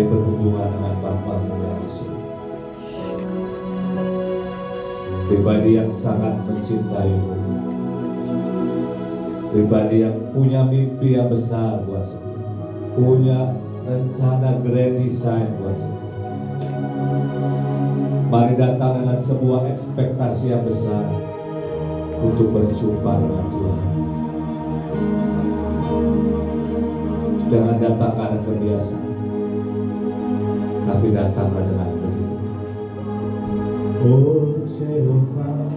mulai berhubungan dengan Bapa-Mu yang di surga. Pribadi yang sangat mencintai-Mu, pribadi yang punya mimpi yang besar buat saya, punya rencana grand design buat saya. Mari datang dengan sebuah ekspektasi yang besar untuk berjumpa dengan Tuhan. Jangan datang karena kebiasaan, tapi datanglah dengan kerinduan. Oh Jehovah,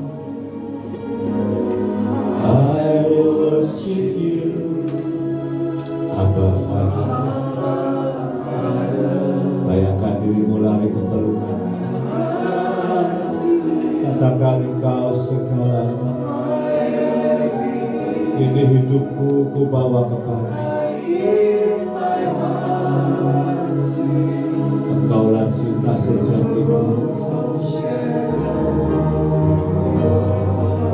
I worship you, Abba Father. Bayangkan dirimu lari ke pelukan, katakan Engkau segalanya. Ini hidupku, ku bawa kepada Engkaulah cinta sejatiku.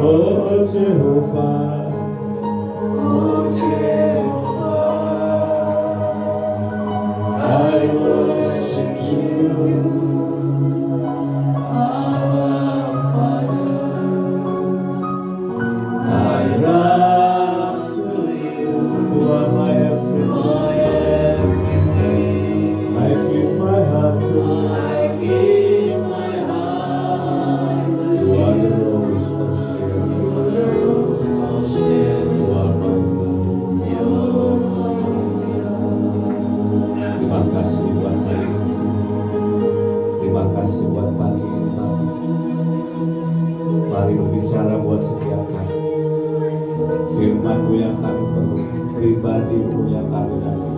Oh Jehovah, oh Jehovah, I worship you, our Father. I run to you, you are my everything. I give my heart to you. You are the rose of Sharon. You are my God. Terima kasih buat hari ini. Terima kasih buat pagi ini. Mari berbicara buat setiap kami. Firman-Mu yang kami perlu, pribadi-Mu yang kami dapat.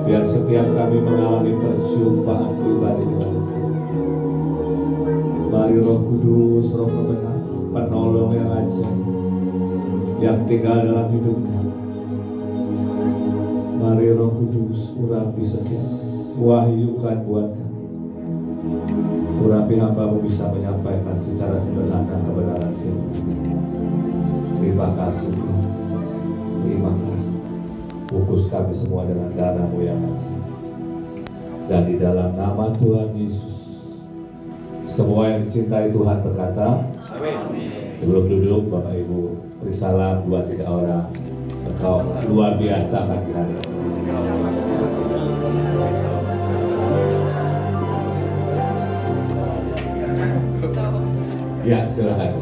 Biar setiap kami mengalami perjumpaan pribadi dengan Engkau. Mari Roh Kudus, Roh kebenaran, penolong yang ajaib, yang tinggal dalam hidup kami. Mari Roh Kudus, urapi setiap, wahyukan buat kami. Urapi hamba-Mu bisa menyampaikan secara sederhana kebenaran firman. Terima kasih Tuhan. Terima kasih. Bungkus kami semua dengan darah-Mu yang ajaib. Dan di dalam nama Tuhan Yesus, semua yang dicintai Tuhan berkata, amin. Sebelum duduk, Bapak Ibu, beri salam 2-3 orang. Engkau luar biasa pagi hari. Ya, silakan.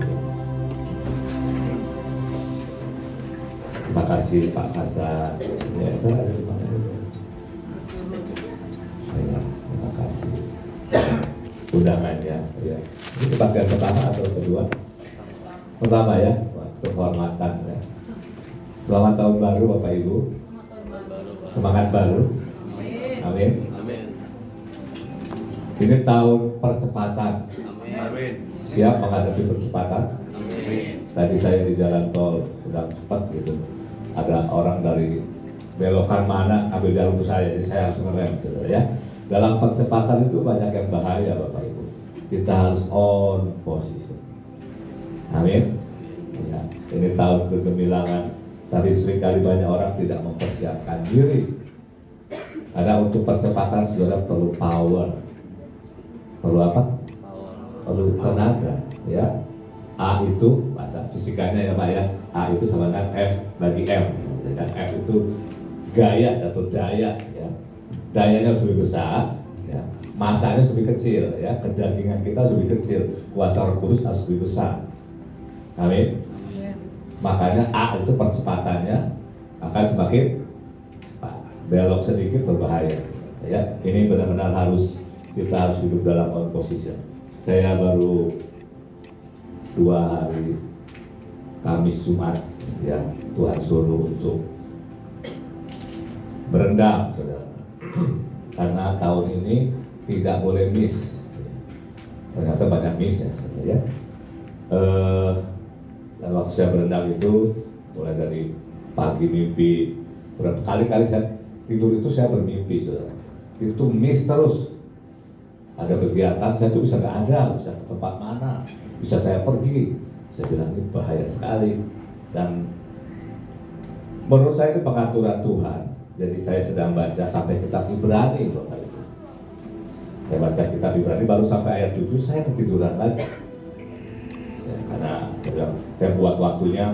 Terima kasih Pak Hasan. Ya, terima kasih undangannya. Ya. Ini bagian pertama atau kedua? Pertama ya, kehormatan. Ya. Selamat tahun baru Bapak Ibu. Semangat baru. Amin. Amin. Ini tahun percepatan. Amin. Siap menghadapi percepatan. Amin. Tadi saya di jalan tol sedang cepat gitu. Ada orang dari belokan mana ambil jalur saya, jadi saya harus ngerem, saudara ya. Dalam percepatan itu banyak yang bahaya Bapak Ibu. Kita harus on posisi. Amin. Ya, ini tahun kegemilangan. Tadi seringkali banyak orang tidak mempersiapkan diri. Karena untuk percepatan saudara perlu power. Perlu apa? Perlu tenaga, ya. A itu bahasa fisikanya ya Pak ya. A itu sama dengan F bagi M. Dan F itu gaya atau daya, ya. Dayanya harus lebih besar, ya. Masanya harus lebih kecil, ya. Kedagingan kita harus lebih kecil. Kuasa Roh Kudus harus lebih besar. Amin. Makanya A itu percepatannya akan semakin belok sedikit berbahaya. Ya, ini benar-benar kita harus hidup dalam on position. Saya baru 2 hari Kamis Jumat, ya Tuhan suruh untuk berendam, saudara. Karena tahun ini tidak boleh miss. Ternyata banyak miss ya, saudara ya. Dan waktu saya berendam itu mulai dari pagi mimpi, berkali-kali saya tidur itu saya bermimpi, saudara. Itu miss terus. Ada kegiatan saya tuh bisa nggak ada, bisa ke tempat mana, bisa saya pergi. Saya bilang ini bahaya sekali. Dan menurut saya itu pengaturan Tuhan. Jadi saya sedang baca sampai kitab Ibrani, Bapak Ibu. Saya baca kitab Ibrani baru sampai ayat 7 saya ketiduran lagi. Ya, karena saya buat waktunya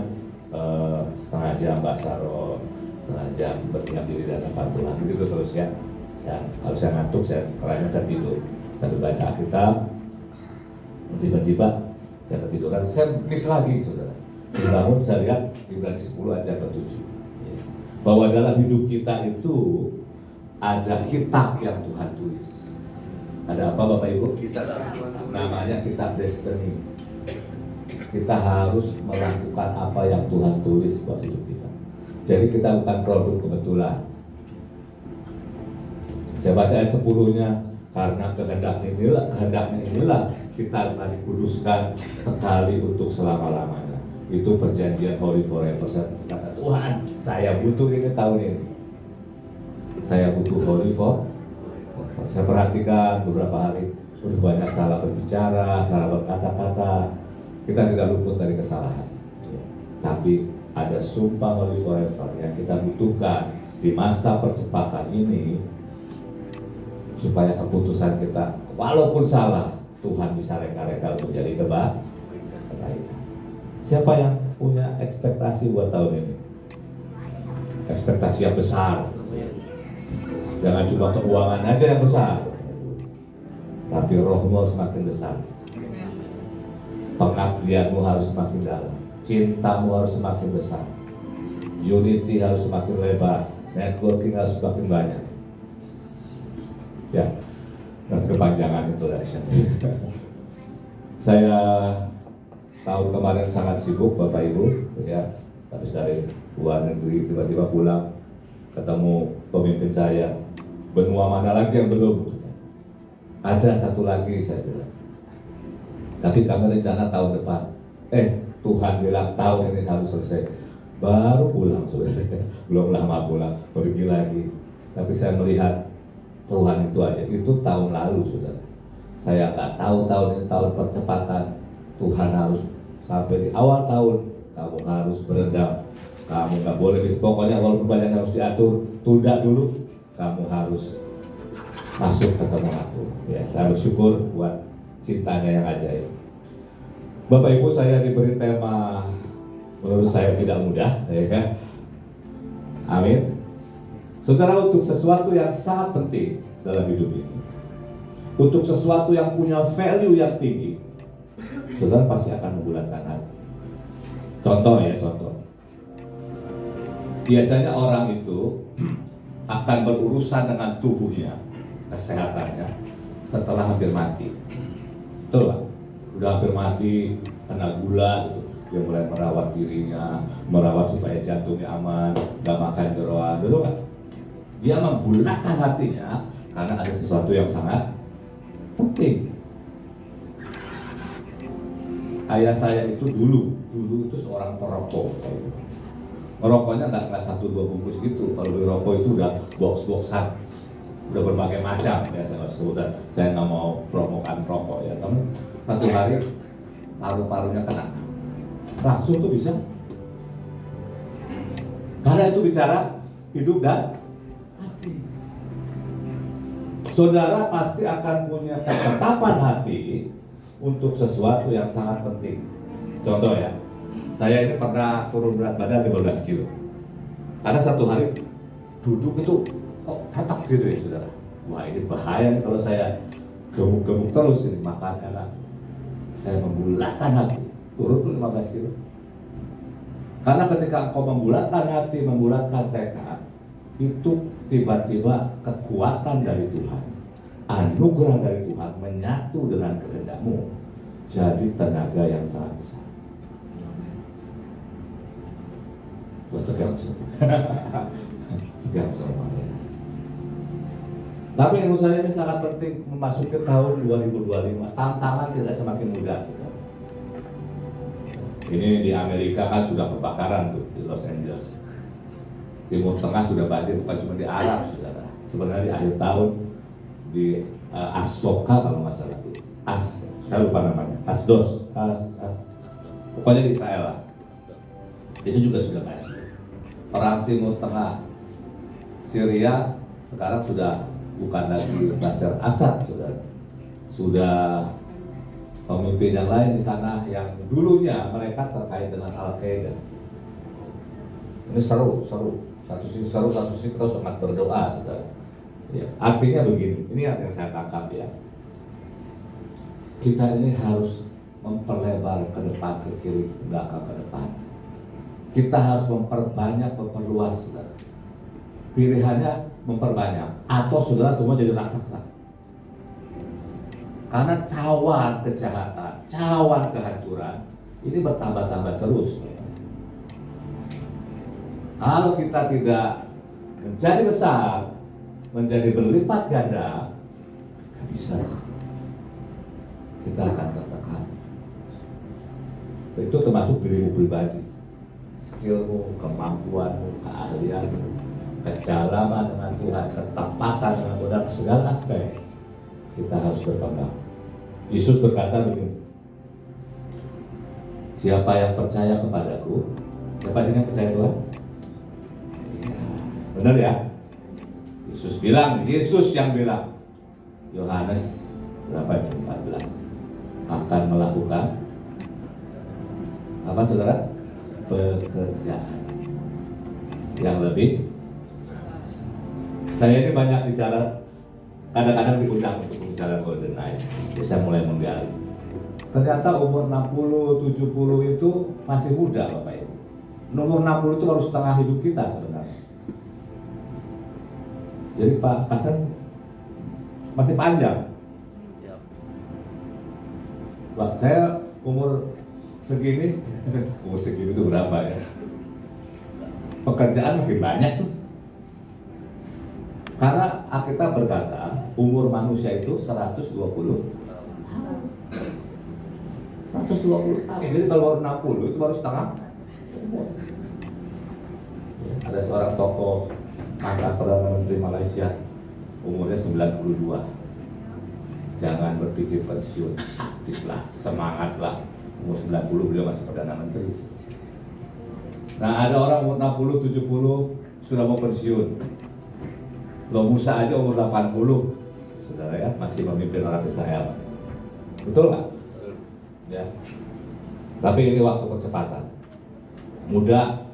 setengah jam bahasa roh, setengah jam berdiam diri dan tempat Tuhan, begitu terus ya. Dan kalau saya ngantuk, karena saya tidur. Sambil baca Alkitab, tiba-tiba saya ketiduran, saya miss lagi, saudara. Saya bangun, saya lihat Ibrani 10 ayat ke-7. Bahwa dalam hidup kita itu ada kitab yang Tuhan tulis. Ada apa Bapak Ibu? Kitab namanya kitab destiny. Kita harus melakukan apa yang Tuhan tulis buat hidup kita. Jadi kita bukan produk kebetulan. Saya baca ayat 10-nya, karena kehendaknya inilah kita telah dikuduskan sekali untuk selama-lamanya. Itu perjanjian holy forever. Kata Tuhan, saya butuh ini tahun ini. Saya butuh holy forever. Saya perhatikan beberapa hari, udah banyak salah berbicara, salah berkata-kata. Kita tidak luput dari kesalahan. Tapi ada sumpah holy forever yang kita butuhkan di masa percepatan ini, supaya keputusan kita walaupun salah, Tuhan bisa reka-reka untuk jadi kebaikan. Siapa yang punya ekspektasi buat tahun ini? Ekspektasi yang besar. Jangan cuma keuangan aja yang besar, tapi rohmu harus semakin besar. Pengabdianmu harus semakin dalam. Cintamu harus semakin besar. Unity harus semakin lebar. Networking harus semakin banyak. Ya, dan kepanjangan itu dari saya. Saya tahun kemarin sangat sibuk Bapak Ibu, ya. Habis dari luar negeri tiba-tiba pulang, ketemu pemimpin saya. Benua mana lagi yang belum? Ada satu lagi saya bilang. Tapi kami rencana tahun depan. Tuhan bilang tahun ini harus selesai. Baru pulang saudara, belum lama pulang, pergi lagi. Tapi saya melihat Tuhan itu aja, itu tahun lalu saudara. Saya nggak tahu tahun ini tahun percepatan. Tuhan harus sampai di awal tahun kamu harus beredam. Kamu nggak boleh, pokoknya walaupun banyak harus diatur, tunda dulu. Kamu harus masuk ketemu aku. Ya, saya bersyukur buat cintanya yang ajaib. Bapak Ibu, saya diberi tema menurut saya tidak mudah, ya kan? Amin. Saudara, untuk sesuatu yang sangat penting dalam hidup ini, untuk sesuatu yang punya value yang tinggi, saudara pasti akan membulatkan hati. Contoh. Biasanya orang itu akan berurusan dengan tubuhnya, kesehatannya, setelah hampir mati. Betul Pak? Udah hampir mati, kena gula gitu. Dia mulai merawat dirinya, merawat supaya jantungnya aman, gak makan jeroan, betul Pak? Dia membulatkan hatinya karena ada sesuatu yang sangat penting. Ayah saya itu dulu itu seorang perokok. Merokoknya nggak 1-2 bungkus gitu. Kalau beli rokok itu udah box-boxan, udah berbagai macam. Ya saya nggak mau promokan rokok ya. Kamu satu hari paru-parunya kena, langsung tuh bisa. Karena itu bicara hidup dan hati. Saudara pasti akan punya ketetapan hati untuk sesuatu yang sangat penting. Contoh ya, saya ini pernah turun berat badan 15 kilo. Karena satu hari duduk itu kok tetek gitu ya saudara. Wah ini bahaya nih kalau saya gemuk-gemuk terus ini, makan enak. Saya membulatkan hati, turun tuh 15 kilo. Karena ketika engkau membulatkan hati, membulatkan tekad, itu tiba-tiba kekuatan dari Tuhan, anugerah dari Tuhan menyatu dengan kehendakmu, jadi tenaga yang sangat besar. Tegang semua. Tapi menurut saya ini sangat penting memasuki tahun 2025. Tantangan tidak semakin mudah. Ini di Amerika kan sudah kebakaran tuh di Los Angeles. Timur Tengah sudah banjir, bukan cuma di Arab saudara. Sebenarnya di akhir tahun di Asoka kalau nggak salah, saya lupa namanya, Asdos, pokoknya di Israel lah. Itu juga sudah banyak. Perang Timur Tengah, Syria sekarang sudah bukan lagi Bashar Assad, saudara. Sudah pemimpin yang lain di sana yang dulunya mereka terkait dengan Al-Qaeda. Ini seru. Satu sisi seru, satu sisi kita sangat berdoa, saudara. Ya, artinya begini, ini yang saya tangkap ya. Kita ini harus memperlebar ke depan, ke kiri, ke belakang, ke depan. Kita harus memperluas, saudara. Pilihannya memperbanyak, atau saudara semua jadi raksasa. Karena cawan kejahatan, cawan kehancuran ini bertambah-tambah terus. Kalau kita tidak menjadi besar, menjadi berlipat ganda, nggak bisa. Kita akan tertekan. Itu termasuk dirimu pribadi, skillmu, kemampuanmu, keahlianmu, kedalaman dengan Tuhan, ketepatan dengan Tuhan, segala aspek kita harus berkembang. Yesus berkata begini, siapa yang percaya kepadaku, siapa sih yang percaya Tuhan? Benar ya? Yesus yang bilang, Yohanes berapa itu? 14 akan melakukan apa saudara? Pekerjaan yang lebih. Saya ini banyak bicara, kadang-kadang diundang untuk bicara Golden Night. Jadi saya mulai menggali. Ternyata umur 60, 70 itu masih muda Bapak Ibu. Umur 60 itu baru setengah hidup kita sebenarnya. Jadi Pak Hasan masih panjang. Pak, saya umur segini, umur segini itu berapa ya? Pekerjaan makin banyak tuh. Karena Alkitab berkata umur manusia itu 120 tahun. 120 tahun. Jadi kalau 60 itu baru setengah umur. Ada seorang tokoh mantan Perdana Menteri Malaysia, umurnya 92. Jangan berpikir pensiun, aktiflah, semangatlah. Umur 90 beliau masih Perdana Menteri. Nah ada orang umur 60, 70 sudah mau pensiun. Loh Musa aja umur 80, saudara ya, masih memimpin orang Israel. Betul nggak? Ya. Tapi ini waktu kecepatan. Muda,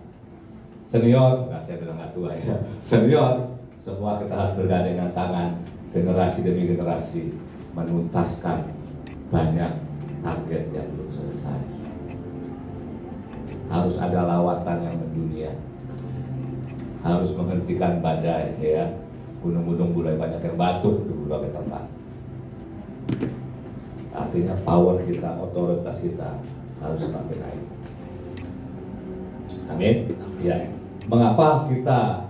senior, nggak saya bilang nggak tua ya, senior, semua kita harus bergandengan tangan, generasi demi generasi, menuntaskan banyak target yang belum selesai. Harus ada lawatan yang mendunia, harus menghentikan badai ya. Gunung-gunung mulai banyak yang batuk di berbagai tempat. Artinya power kita, otoritas kita harus semakin naik. Amin. Ya. Mengapa kita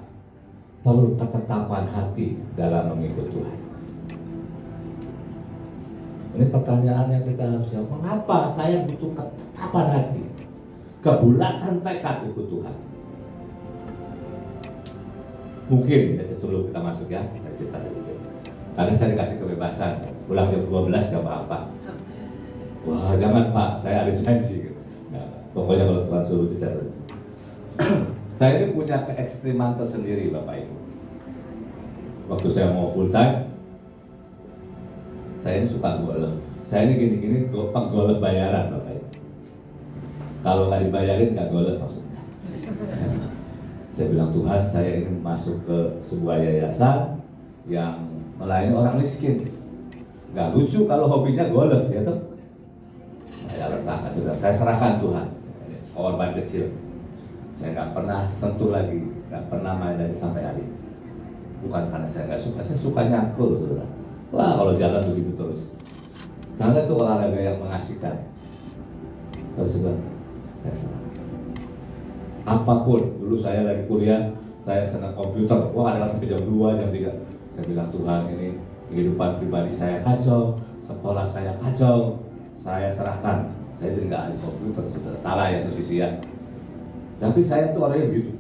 perlu ketetapan hati dalam mengikut Tuhan? Ini pertanyaan yang kita harus jawab. Mengapa saya butuh ketetapan hati, kebulatan tekad ikut Tuhan? Mungkin ya, sebelum kita masuk ya, saya cerita sedikit. Karena saya dikasih kebebasan, pulang jam 12 gak apa-apa. Wah jangan Pak, saya ada janji. Nah, pokoknya kalau Tuhan suruh saya. Saya ini punya keekstriman tersendiri Bapak Ibu. Waktu saya mau full time, saya ini suka golf. Saya ini gini-gini, golf bayaran Bapak Ibu. Kalau nggak dibayarin nggak golf maksudnya. Saya bilang Tuhan, saya ingin masuk ke sebuah yayasan yang melayani orang miskin. Nggak lucu kalau hobinya golf, ya toh. Saya letakkan, saya serahkan Tuhan. Korban kecil. Saya nggak pernah sentuh lagi, nggak pernah main lagi sampai hari ini. Bukan karena saya nggak suka, saya suka nyangkul, saudara. Wah, kalau jalan begitu terus. Karena itu olahraga yang mengasihkan. Tapi sebenarnya saya serahkan. Apapun, dulu saya lagi kuliah, saya senang komputer, wah ada sampai jam 2, jam 3. Saya bilang Tuhan ini kehidupan pribadi saya kacau, sekolah saya kacau, saya serahkan. Saya jadi nggak ahli komputer, sudah salah ya itu sisi ya. Tapi saya tuh orangnya begitu.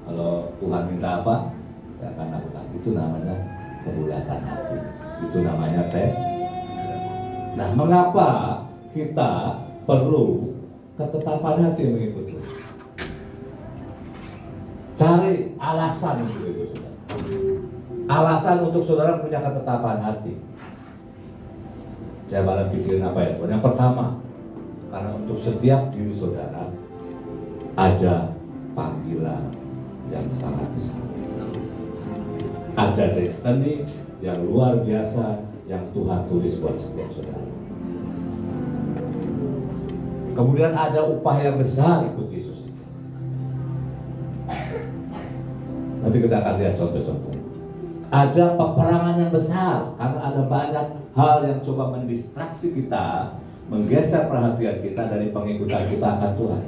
Kalau Tuhan minta apa, saya akan lakukan. Itu namanya kebulatan hati. Itu namanya teh. Nah, mengapa kita perlu ketetapan hati mengikuti? Cari alasan untuk itu, saudara. Alasan untuk saudara punya ketetapan hati. Saya malah pikirin apa ya? Yang pertama, karena untuk setiap diri saudara ada panggilan yang sangat besar. Ada destiny yang luar biasa yang Tuhan tulis buat setiap saudara. Kemudian ada upah yang besar ikut Yesus. Nanti kita akan lihat contoh-contoh. Ada peperangan yang besar karena ada banyak hal yang coba mendistraksi kita, menggeser perhatian kita dari pengikutan kita akan Tuhan.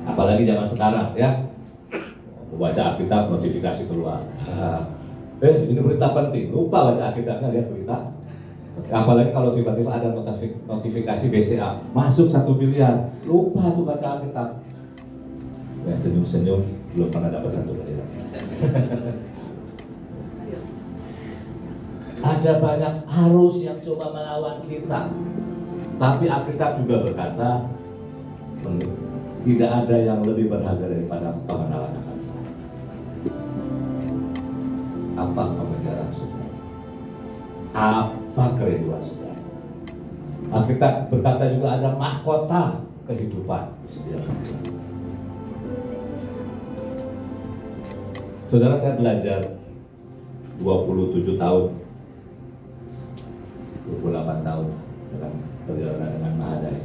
Apalagi zaman sekarang ya, baca Alkitab notifikasi keluar. Ini berita penting, lupa baca Alkitabnya, lihat berita. Apalagi kalau tiba-tiba ada notifikasi BCA masuk 1 miliar, lupa tuh baca Alkitab. Ya senyum-senyum, belum pernah dapat 1 miliar. Ada banyak arus yang coba melawan kita, tapi Alkitab juga berkata tidak ada yang lebih berharga daripada pengenalan akan Tuhan. Apa pengejaran saudara? Apa kerinduan saudara? Alkitab berkata juga ada mahkota kehidupan disediakan Tuhan. Saudara, saya belajar 27 tahun 28 tahun dalam perjalanan dengan Mahadai.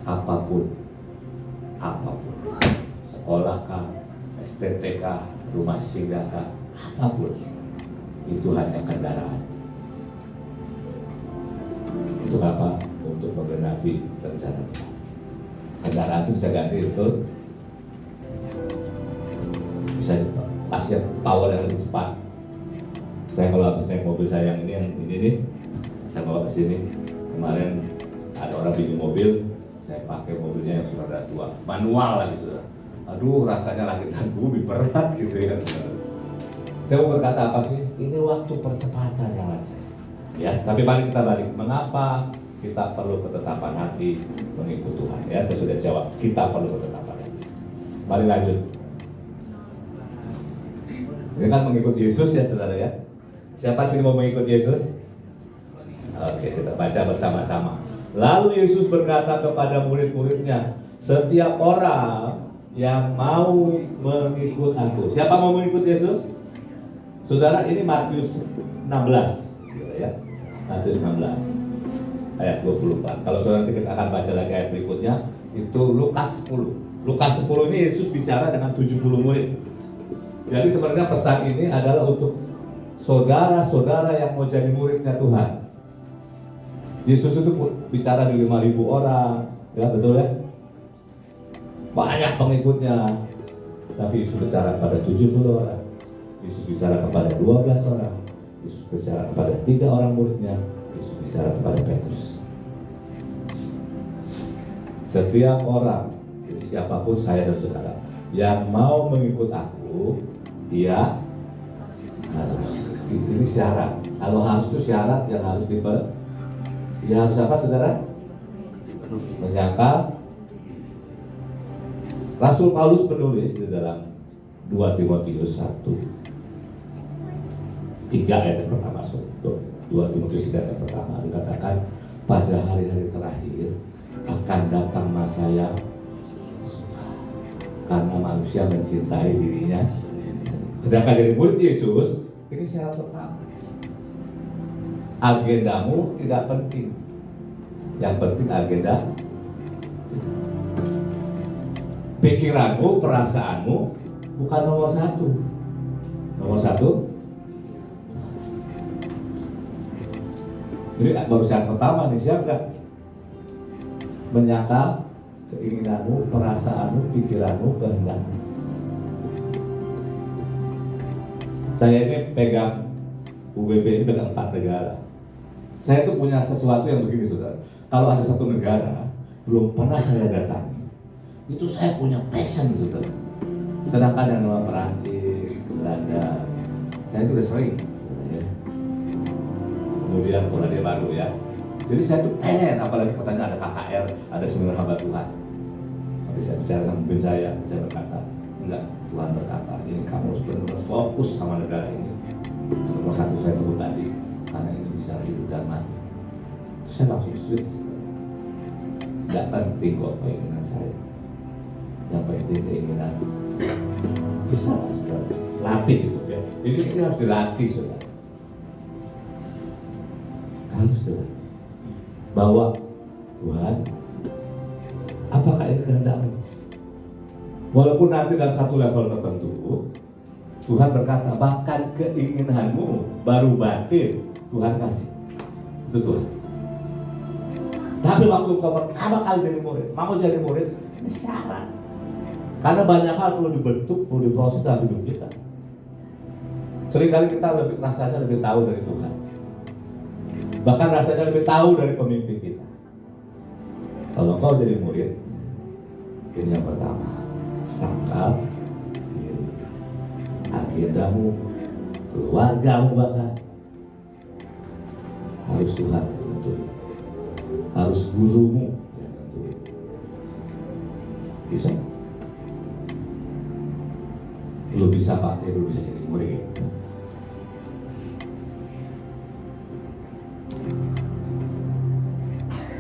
Apapun, sekolah kah, STT kah, rumah singgah kah, apapun, itu hanya kendaraan. Untuk apa? Untuk menggenapi rencana Tuhan. Kendaraan itu bisa ganti, betul? Bisa kasih power yang lebih cepat. Saya kalau habis naik mobil saya yang ini nih, saya bawa ke sini. Kemarin ada orang bikin mobil, saya pakai mobilnya yang sudah ada tua, manual lagi sudah. Aduh, rasanya lagi bumi berat gitu ya saudara. Saya mau berkata apa sih? Ini waktu percepatan yang wajar. Ya, tapi mari kita balik. Mengapa kita perlu ketetapan hati mengikut Tuhan? Ya, saya sudah jawab. Kita perlu ketetapan hati. Mari lanjut. Ini kan mengikut Yesus ya saudara ya. Siapa sih mau mengikut Yesus? Oke, kita baca bersama-sama. Lalu Yesus berkata kepada murid-muridnya, setiap orang yang mau mengikut aku. Siapa mau mengikut Yesus? Saudara, ini Matius 16 ya. Matius 16 ayat 24. Kalau saudara nanti kita akan baca lagi ayat berikutnya, itu Lukas 10. Lukas 10 ini Yesus bicara dengan 70 murid. Jadi sebenarnya pesan ini adalah untuk saudara-saudara yang mau jadi muridnya Tuhan. Yesus itu bicara di 5.000 orang, ya betul ya? Banyak pengikutnya. Tapi Yesus bicara kepada 70 orang. Yesus bicara kepada 12 orang. Yesus bicara kepada 3 orang muridnya. Yesus bicara kepada Petrus. Setiap orang, jadi siapapun saya dan saudara, yang mau mengikut aku, dia harus. Ini syarat. Kalau harus itu syarat yang harus dia harus apa saudara? Menyangkal. Rasul Paulus menulis di dalam 2 Timotius 1 3 ayat yang pertama. 2 Timotius 3 ayat yang pertama dikatakan, pada hari-hari terakhir akan datang masa yang sukar karena manusia mencintai dirinya. Sedangkan dari murid Yesus, ini syarat pertama. Agendamu tidak penting. Yang penting agenda. Pikiranmu, perasaanmu bukan nomor 1. Nomor 1. Jadi baru syarat pertama nih, siap gak? Menyangkal keinginanmu, perasaanmu, pikiranmu, kehendakmu. Saya ini pegang UBP ini pegang 4 negara. Saya tuh punya sesuatu yang begini saudara. Kalau ada satu negara belum pernah saya datangi, itu saya punya passion saudara. Sedangkan yang nama Perancis, Belanda, saya itu udah sering. Ya. Kemudian Polandia baru ya. Jadi saya tuh pengen, apalagi katanya ada KKR, ada seminar hamba Tuhan. Tapi saya bicara dengan pemimpin saya berkata, Enggak, Tuhan berkata, ini kamu harus benar-benar fokus sama negara ini. Nomor satu saya sebut tadi, karena ini bisa hidup dan mati. Saya langsung switch. Enggak penting kok keinginan saya. Yang penting keinginan bisa lah, saudara. Latih itu ya. Ini harus dilatih, saudara. Harus dilatih. Bahwa Tuhan, apakah ini kehendak-Mu? Walaupun nanti dalam satu level tertentu, Tuhan berkata, bahkan keinginanmu baru batin Tuhan kasih. Itu Tuhan. Tapi waktu kau pertama kali jadi murid, mau jadi murid, ini syarat. Karena banyak hal perlu dibentuk, perlu diproses dalam hidup kita. Seringkali kita rasanya lebih tahu dari Tuhan. Bahkan rasanya lebih tahu dari pemimpin kita. Kalau kau jadi murid, ini yang pertama, sangkal diri, agendamu, keluargamu bahkan harus Tuhan yang nentuin, harus gurumu yang nentuin. Bisa? Lu bisa pakai, lu bisa jadi murid.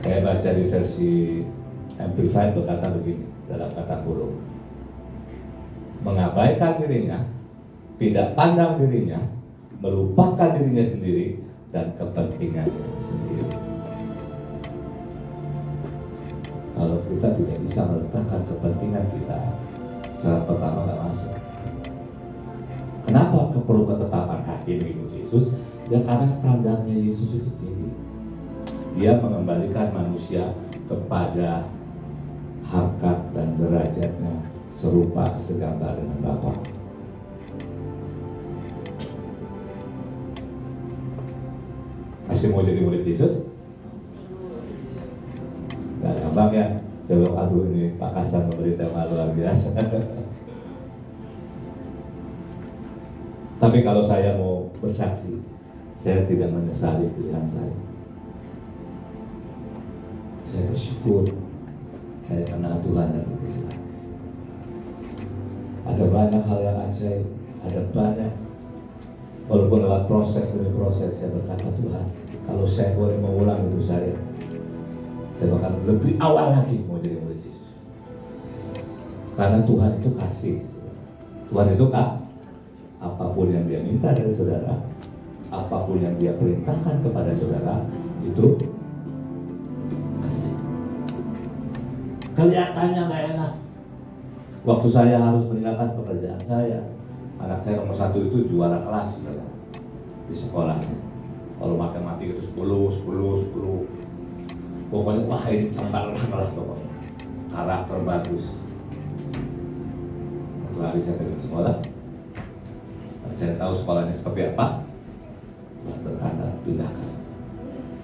Saya baca di versi Amplified berkata begini dalam kata kurung, mengabaikan dirinya, tidak pandang dirinya, melupakan dirinya sendiri dan kepentingannya sendiri. Kalau kita tidak bisa meletakkan kepentingan kita, syarat pertama nggak masuk. Kenapa perlu ketetapan hati mengikut Yesus? Ya karena standarnya Yesus itu tinggi. Dia mengembalikan manusia kepada harkat dan derajatnya serupa segambar dengan Bapa. Masih mau jadi murid Yesus? Gak gampang ya. Saya bilang, aduh ini Pak Kasan memberi tema luar biasa. Tapi kalau saya mau bersaksi, saya tidak menyesali pilihan saya. Saya bersyukur saya kenal Tuhan dan ikut Tuhan. Ada banyak hal yang ajaib, ada banyak. Walaupun lewat proses demi proses, saya berkata Tuhan, kalau saya boleh mengulang hidup saya bahkan lebih awal lagi mau jadi murid Yesus. Karena Tuhan itu kasih. Tuhan itu apapun yang Dia minta dari saudara, apapun yang Dia perintahkan kepada saudara, itu kelihatannya nggak enak. Waktu saya harus meninggalkan pekerjaan saya, anak saya nomor 1 itu juara kelas di sekolah. Kalau matematik itu 10. Pokoknya wah ini cemerlang lah pokoknya. Karakter bagus. Satu hari saya pergi ke sekolah, dan saya tahu sekolahnya seperti apa. Dan berkata pindahkan.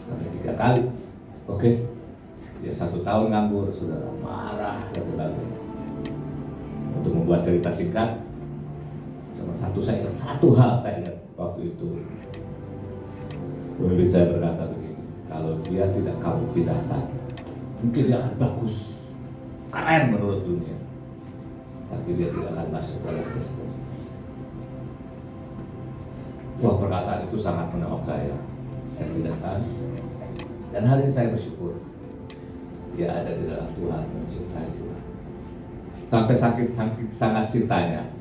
Sampai 3 kali. Oke. Dia 1 tahun nganggur, saudara, marah dan sebagainya. Untuk membuat cerita singkat, cuma saya ingat satu hal saya ingat waktu itu. Pemimpin saya berkata begini, kalau dia tidak kamu pindahkan, mungkin dia akan bagus, keren menurut dunia, tapi dia tidak akan masuk dalam Kristen. Wah, perkataan itu sangat menohok saya. Saya pindahkan, dan hari ini saya bersyukur. Dia ada di dalam Tuhan, mencintai Tuhan. Sampai sangat cintanya.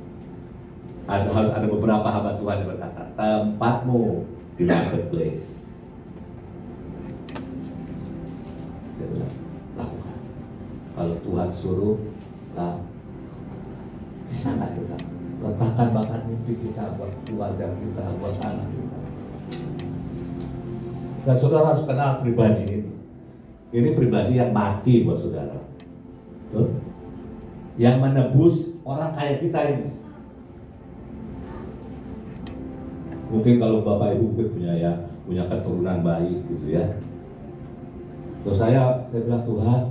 Harus ada beberapa hamba Tuhan yang berkata, tempatmu di marketplace. Dia bilang, lakukan. Kalau Tuhan suruh, bisa nggak kita letakkan bahkan mimpi kita buat keluarga kita, buat anak kita. Dan saudara harus kenal pribadi ini. Ini pribadi yang mati buat saudara. Betul? Yang menebus orang kayak kita ini. Mungkin kalau Bapak Ibu punya keturunan baik gitu ya. Terus saya bilang, Tuhan,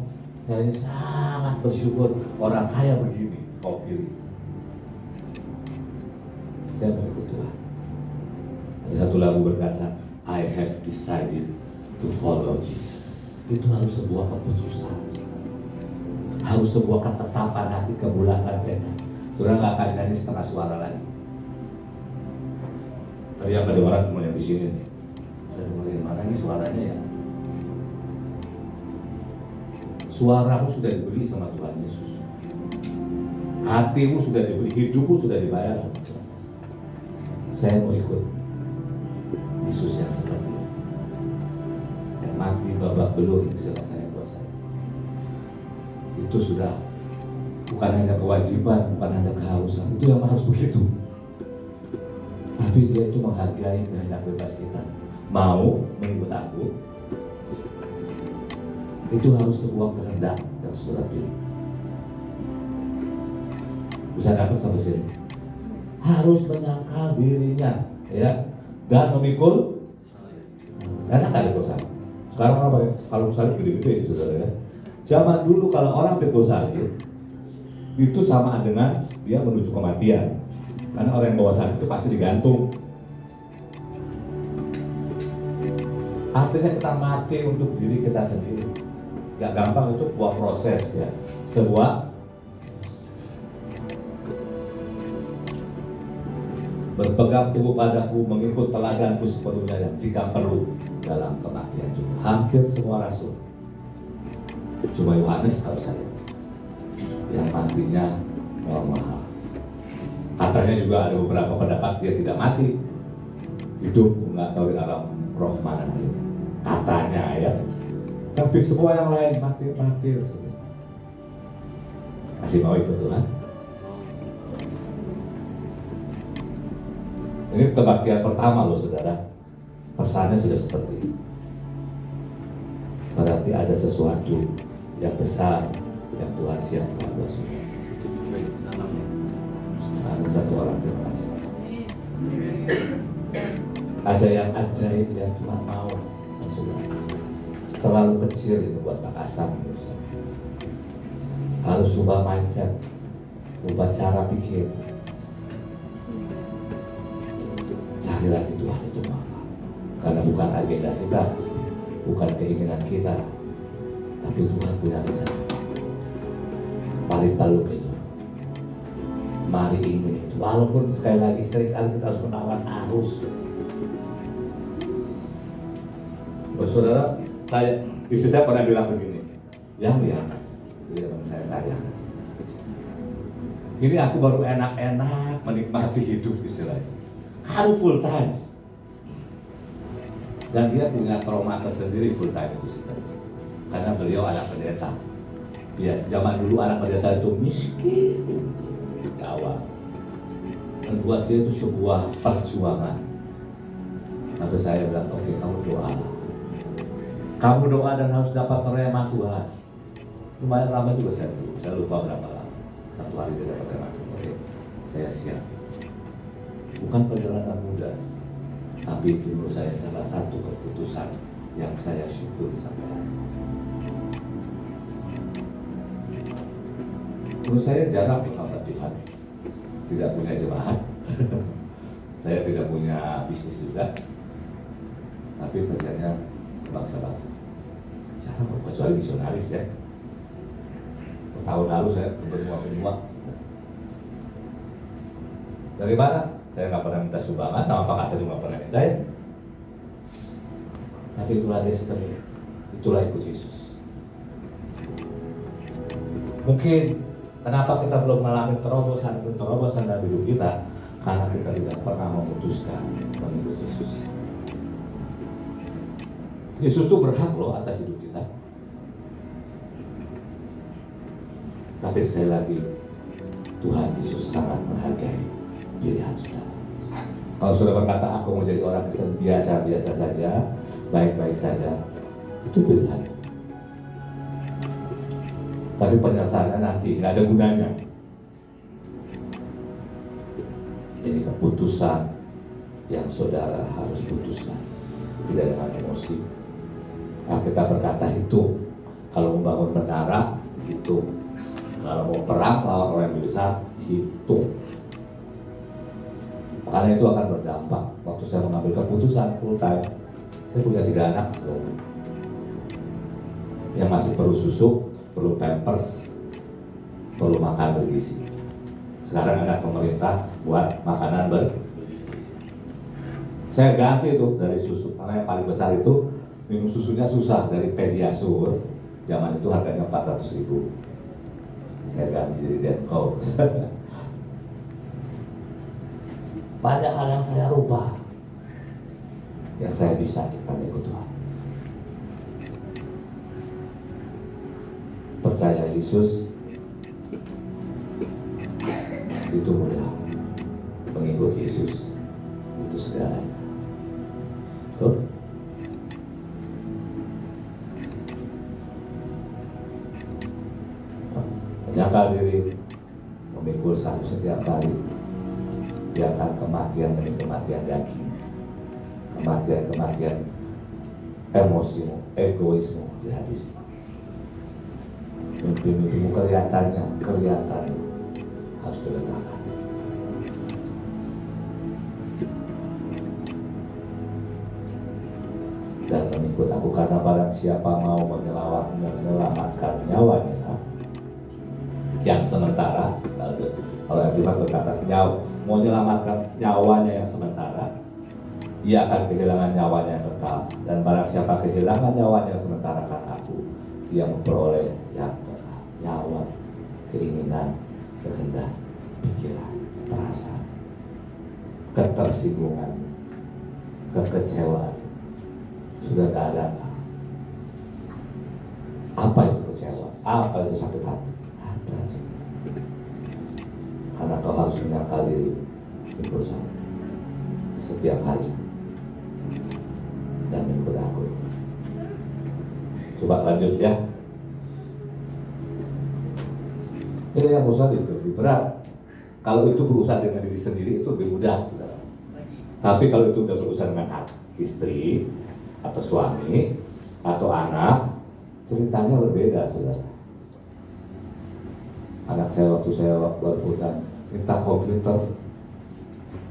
saya ini sangat bersyukur orang kaya begini kau pilih. Saya mengikut Tuhan. Ada satu lagu berkata, I have decided to follow Jesus. Itu harus sebuah keputusan, harus sebuah ketetapan hati, kebulatan tekad. Saudara nggak akan nyanyi setengah suara lagi. Tadi yang kedengaran cuma yang di sini nih. Saya dengerin mana ini suaranya ya. Suaramu sudah diberi sama Tuhan Yesus. Hatimu sudah diberi, hidupmu sudah dibayar sama Tuhan. Saya mau ikut Yesus yang seperti ini, yang mati babak belur istilah saya buat saya. Itu sudah bukan hanya kewajiban, bukan hanya kehausan, itu yang harus begitu. Tapi dia itu menghargai kehendak bebas kita. Mau mengikut aku, itu harus sebuah kehendak yang saudara pilih. Bisa datang sampai sini. Harus menyangkal dirinya, ya, dan memikul. Enak kan pikul salib? Sekarang apa ya? Kalau salib gede-gede, saudara ya. Zaman dulu kalau orang pikul salib, itu sama dengan dia menuju kematian. Karena orang yang bawa salib itu pasti digantung. Artinya kita mati untuk diri kita sendiri. Gak gampang, itu sebuah proses ya. Sebuah berpegang teguh padaku, mengikut teladanku sepenuhnya yang jika perlu dalam kematian juga. Hampir semua rasul. Cuma Yohanes kalau saya yang matinya normal. Katanya juga ada beberapa pendapat dia tidak mati, hidup, nggak tahu di alam roh mana katanya ya. Tapi semua yang lain mati. Masih mau ikut Tuhan? Ini kebaktian pertama loh saudara. Pesannya sudah seperti ini. Berarti ada sesuatu yang besar yang Tuhan siapkan buat saudara. Ada satu orang, terima kasih. Ada yang ajaib yang Tuhan mau, saudara. Terlalu kecil itu buat Makassar. Harus ubah mindset, ubah cara pikir. Cari lagi Tuhan itu apa? Karena bukan agenda kita, bukan keinginan kita, tapi Tuhan punya rencana. Mari peluk itu. Mari ingin itu. Walaupun sekali lagi seringkali kita harus melawan arus. Saudara, istri saya pernah bilang begini, yang saya sayang. Ini aku baru enak-enak menikmati hidup istilahnya. Kalau full time. Dan dia punya trauma tersendiri full time itu sih. Karena beliau anak pendeta. Ya, zaman dulu anak pendeta itu miskin. Jawa. Dan buat dia itu sebuah perjuangan. Lalu saya bilang, oke, kamu doa. Kamu doa dan harus dapat rema Tuhan. Lumayan lama juga saya lupa berapa lama. Satu hari dia dapat rema Tuhan. Oke, saya siap. Bukan perjalanan mudah, tapi itu menurut saya salah satu keputusan yang saya syukuri sampai hari ini. Menurut saya jarang menghamba Tuhan. Tidak punya jemaat. Saya tidak punya bisnis juga. Tapi kerjanya bangsa-bangsa. Jarang, kecuali misionaris ya. Tahun lalu saya ke benua-benua. Dari mana? Saya nggak pernah minta sumbangan, sama Pak Kasar juga nggak pernah minta ya. Tapi itulah destiny, itulah ikut Yesus. Mungkin kenapa kita belum mengalami terobosan dalam hidup kita? Karena kita tidak pernah memutuskan mengikut Yesus. Yesus itu berhak loh atas hidup kita. Tapi sekali lagi, Tuhan Yesus sangat menghargai pilihan saudara. Kalau sudah berkata aku mau jadi orang Kristen biasa-biasa saja, baik-baik saja, itu pilihan. Tapi penyelesaiannya nanti nggak ada gunanya. Ini keputusan yang saudara harus putuskan, tidak dengan emosi. Nah, kita berkata hitung. Kalau membangun menara, hitung. Kalau mau perang lawan orang yang besar, hitung. Karena itu akan berdampak. Waktu saya mengambil keputusan full time, saya punya 3 anak yang masih perlu susu, perlu pampers, perlu makan bergizi. Sekarang ada pemerintah buat makanan saya ganti tuh dari susu, karena yang paling besar itu minum susunya susah, dari Pediasure. Zaman itu harganya 400.000. Saya ganti jadi Denko. Banyak hal yang saya rubah, yang saya bisa karena ikut Tuhan. Percaya Yesus itu mudah, mengikut Yesus itu segalanya. Betul? Menyangkal diri, memikul salib setiap kali, biarkan kematian demi kematian daging, kematian emosimu, egoismu dihabisi. Mimpi-mimpimu kelihatannya harus diletakkan. Dan mengikut aku, karena barang siapa mau menyelamatkan nyawanya yang sementara, kalau Alkitab berkata mau menyelamatkan nyawanya yang sementara, ia akan kehilangan nyawanya yang kekal. Dan barang siapa kehilangan nyawanya yang sementara karena aku, ia memperoleh yang kekal. Nyawa, keinginan, kehendak, pikiran, perasaan, ketersinggungan, kekecewaan sudah tidak ada. Apa itu kecewa? Apa itu sakit hati? Ada. Karena kau harus menyangkal diri di perusahaan setiap hari dan mengikut aku. Coba lanjut ya. Ini yang berusaha lebih berat. Kalau itu berusaha dengan diri sendiri itu lebih mudah, saudara. Tapi kalau itu sudah berusaha dengan istri atau suami atau anak, ceritanya berbeda, saudara. Anak saya waktu saya berhutang minta komputer,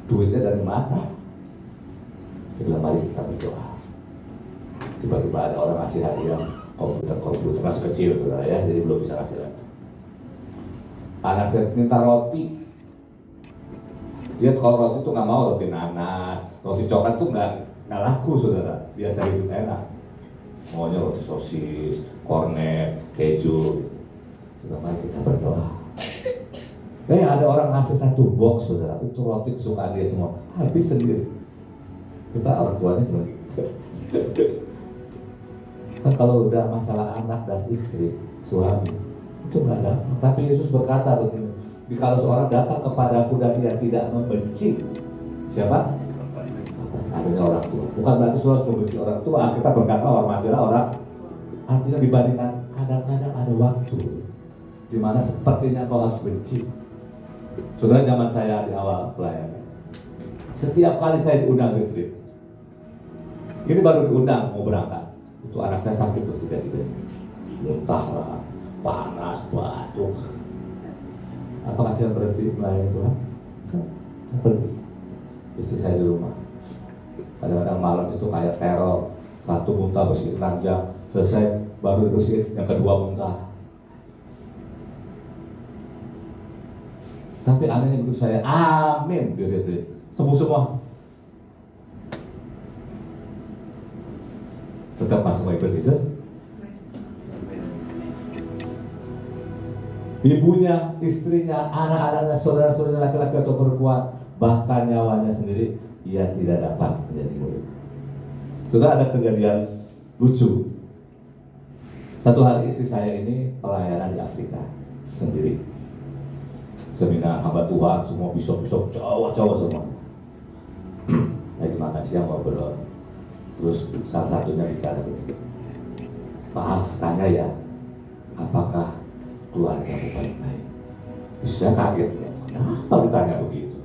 duitnya dari mana? Saya bilang mari kita berdoa. Tiba-tiba ada orang ngasih hadiah komputer masih kecil, saudara ya, jadi belum bisa ngasih lagi. Anak saya minta roti, dia kalau roti tuh nggak mau, roti nanas, roti coklat tuh nggak laku, saudara. Biasa hidup enak, maunya roti sosis, kornet, keju. Sudah mari kita berdoa. Ada orang ngasih 1 box, saudara, itu roti kesukaan dia semua, habis sendiri. Kita orang tuanya sendiri. Kan kalau udah masalah anak dan istri, suami, itu nggak ada. Tapi Yesus berkata begini, kalau seorang datang kepadaku dan dia tidak membenci siapa? Artinya orang tua. Bukan berarti saudara harus membenci orang tua. Kita berkata hormatilah orang. Artinya dibandingkan kadang-kadang ada waktu di mana sepertinya kau harus benci. Saudara, zaman saya di awal pelayanan, setiap kali saya diundang retreat, ini baru diundang mau berangkat, itu anak saya sakit tuh tiba-tiba, muntah lah, panas, batuk. Apakah saya berhenti melayani Tuhan? Kan, saya berhenti. Istri saya di rumah. Kadang-kadang malam itu kayak teror. Satu muntah bersihin ranjang, selesai baru bersihin, yang kedua muntah. Tapi anehnya begitu saya amin di retreat, sembuh semua. Tetap masih mau ikut Yesus? Ibunya, istrinya, anak-anaknya, saudara-saudara laki-laki atau perempuan, bahkan nyawanya sendiri, ia tidak dapat menjadi murid. Sudah ada kejadian lucu. Satu hari istri saya ini pelayanan di Afrika sendiri. Seminar hamba Tuhan, semua bisop-bisop, cowok-cowok semua. Lagi makan siang ngobrol. Terus salah satunya bicara begini, maaf tanya ya, apakah keluargamu baik-baik? Saya kaget loh, kenapa ditanya begitu?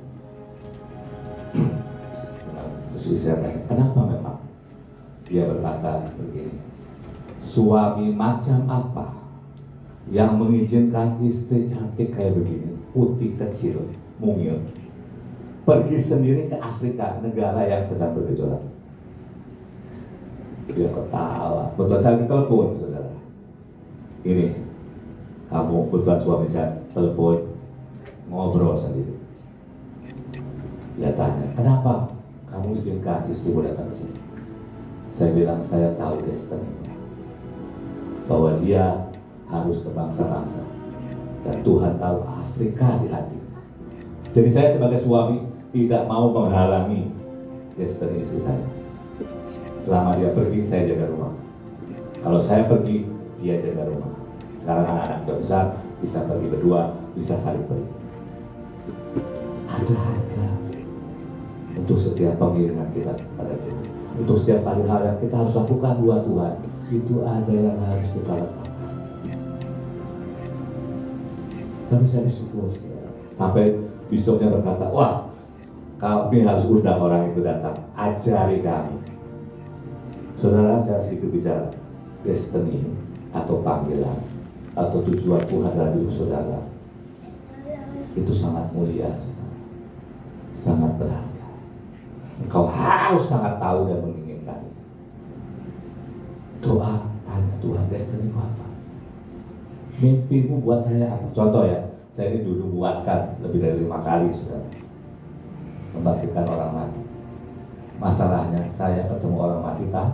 Terus saya tanya, kenapa memang? Dia berkata begini, suami macam apa yang mengizinkan istri cantik kayak begini, putih kecil, mungil, pergi sendiri ke Afrika, negara yang sedang bergejolak? Dia ketawa. Betul, saya ditelepon, saudara. Ini, kamu betul suami saya telepon ngobrol sendiri. Dia tanya, kenapa kamu izinkan istrimu datang ke sini? Saya bilang, saya tahu destiny-nya, bahwa dia harus ke bangsa-bangsa, dan Tuhan tahu Afrika di hati. Jadi saya sebagai suami tidak mau menghalangi destiny istri saya. Selama dia pergi, saya jaga rumah. Kalau saya pergi, dia jaga rumah. Sekarang anak-anak udah besar, bisa pergi berdua, bisa saling pergi. Ada harga untuk setiap pengiriman kita kepada Tuhan. Untuk setiap kali hal yang kita harus lakukan buat Tuhan, itu ada yang harus kita lakukan. Tapi saya bersyukur, sampai biskupnya berkata, wah, kami harus undang orang itu datang, ajari kami. Saudara, saya sedikit bicara destiny atau panggilan atau tujuan Tuhan dalam hidup saudara, itu sangat mulia, sangat berharga. Engkau harus sangat tahu dan menginginkan itu. Doa, tanya Tuhan, destiny apa? Mimpimu buat saya apa? Contoh ya, saya ini dulu buatkan lebih dari 5 kali sudah membangkitkan orang mati. Masalahnya saya ketemu orang mati tak?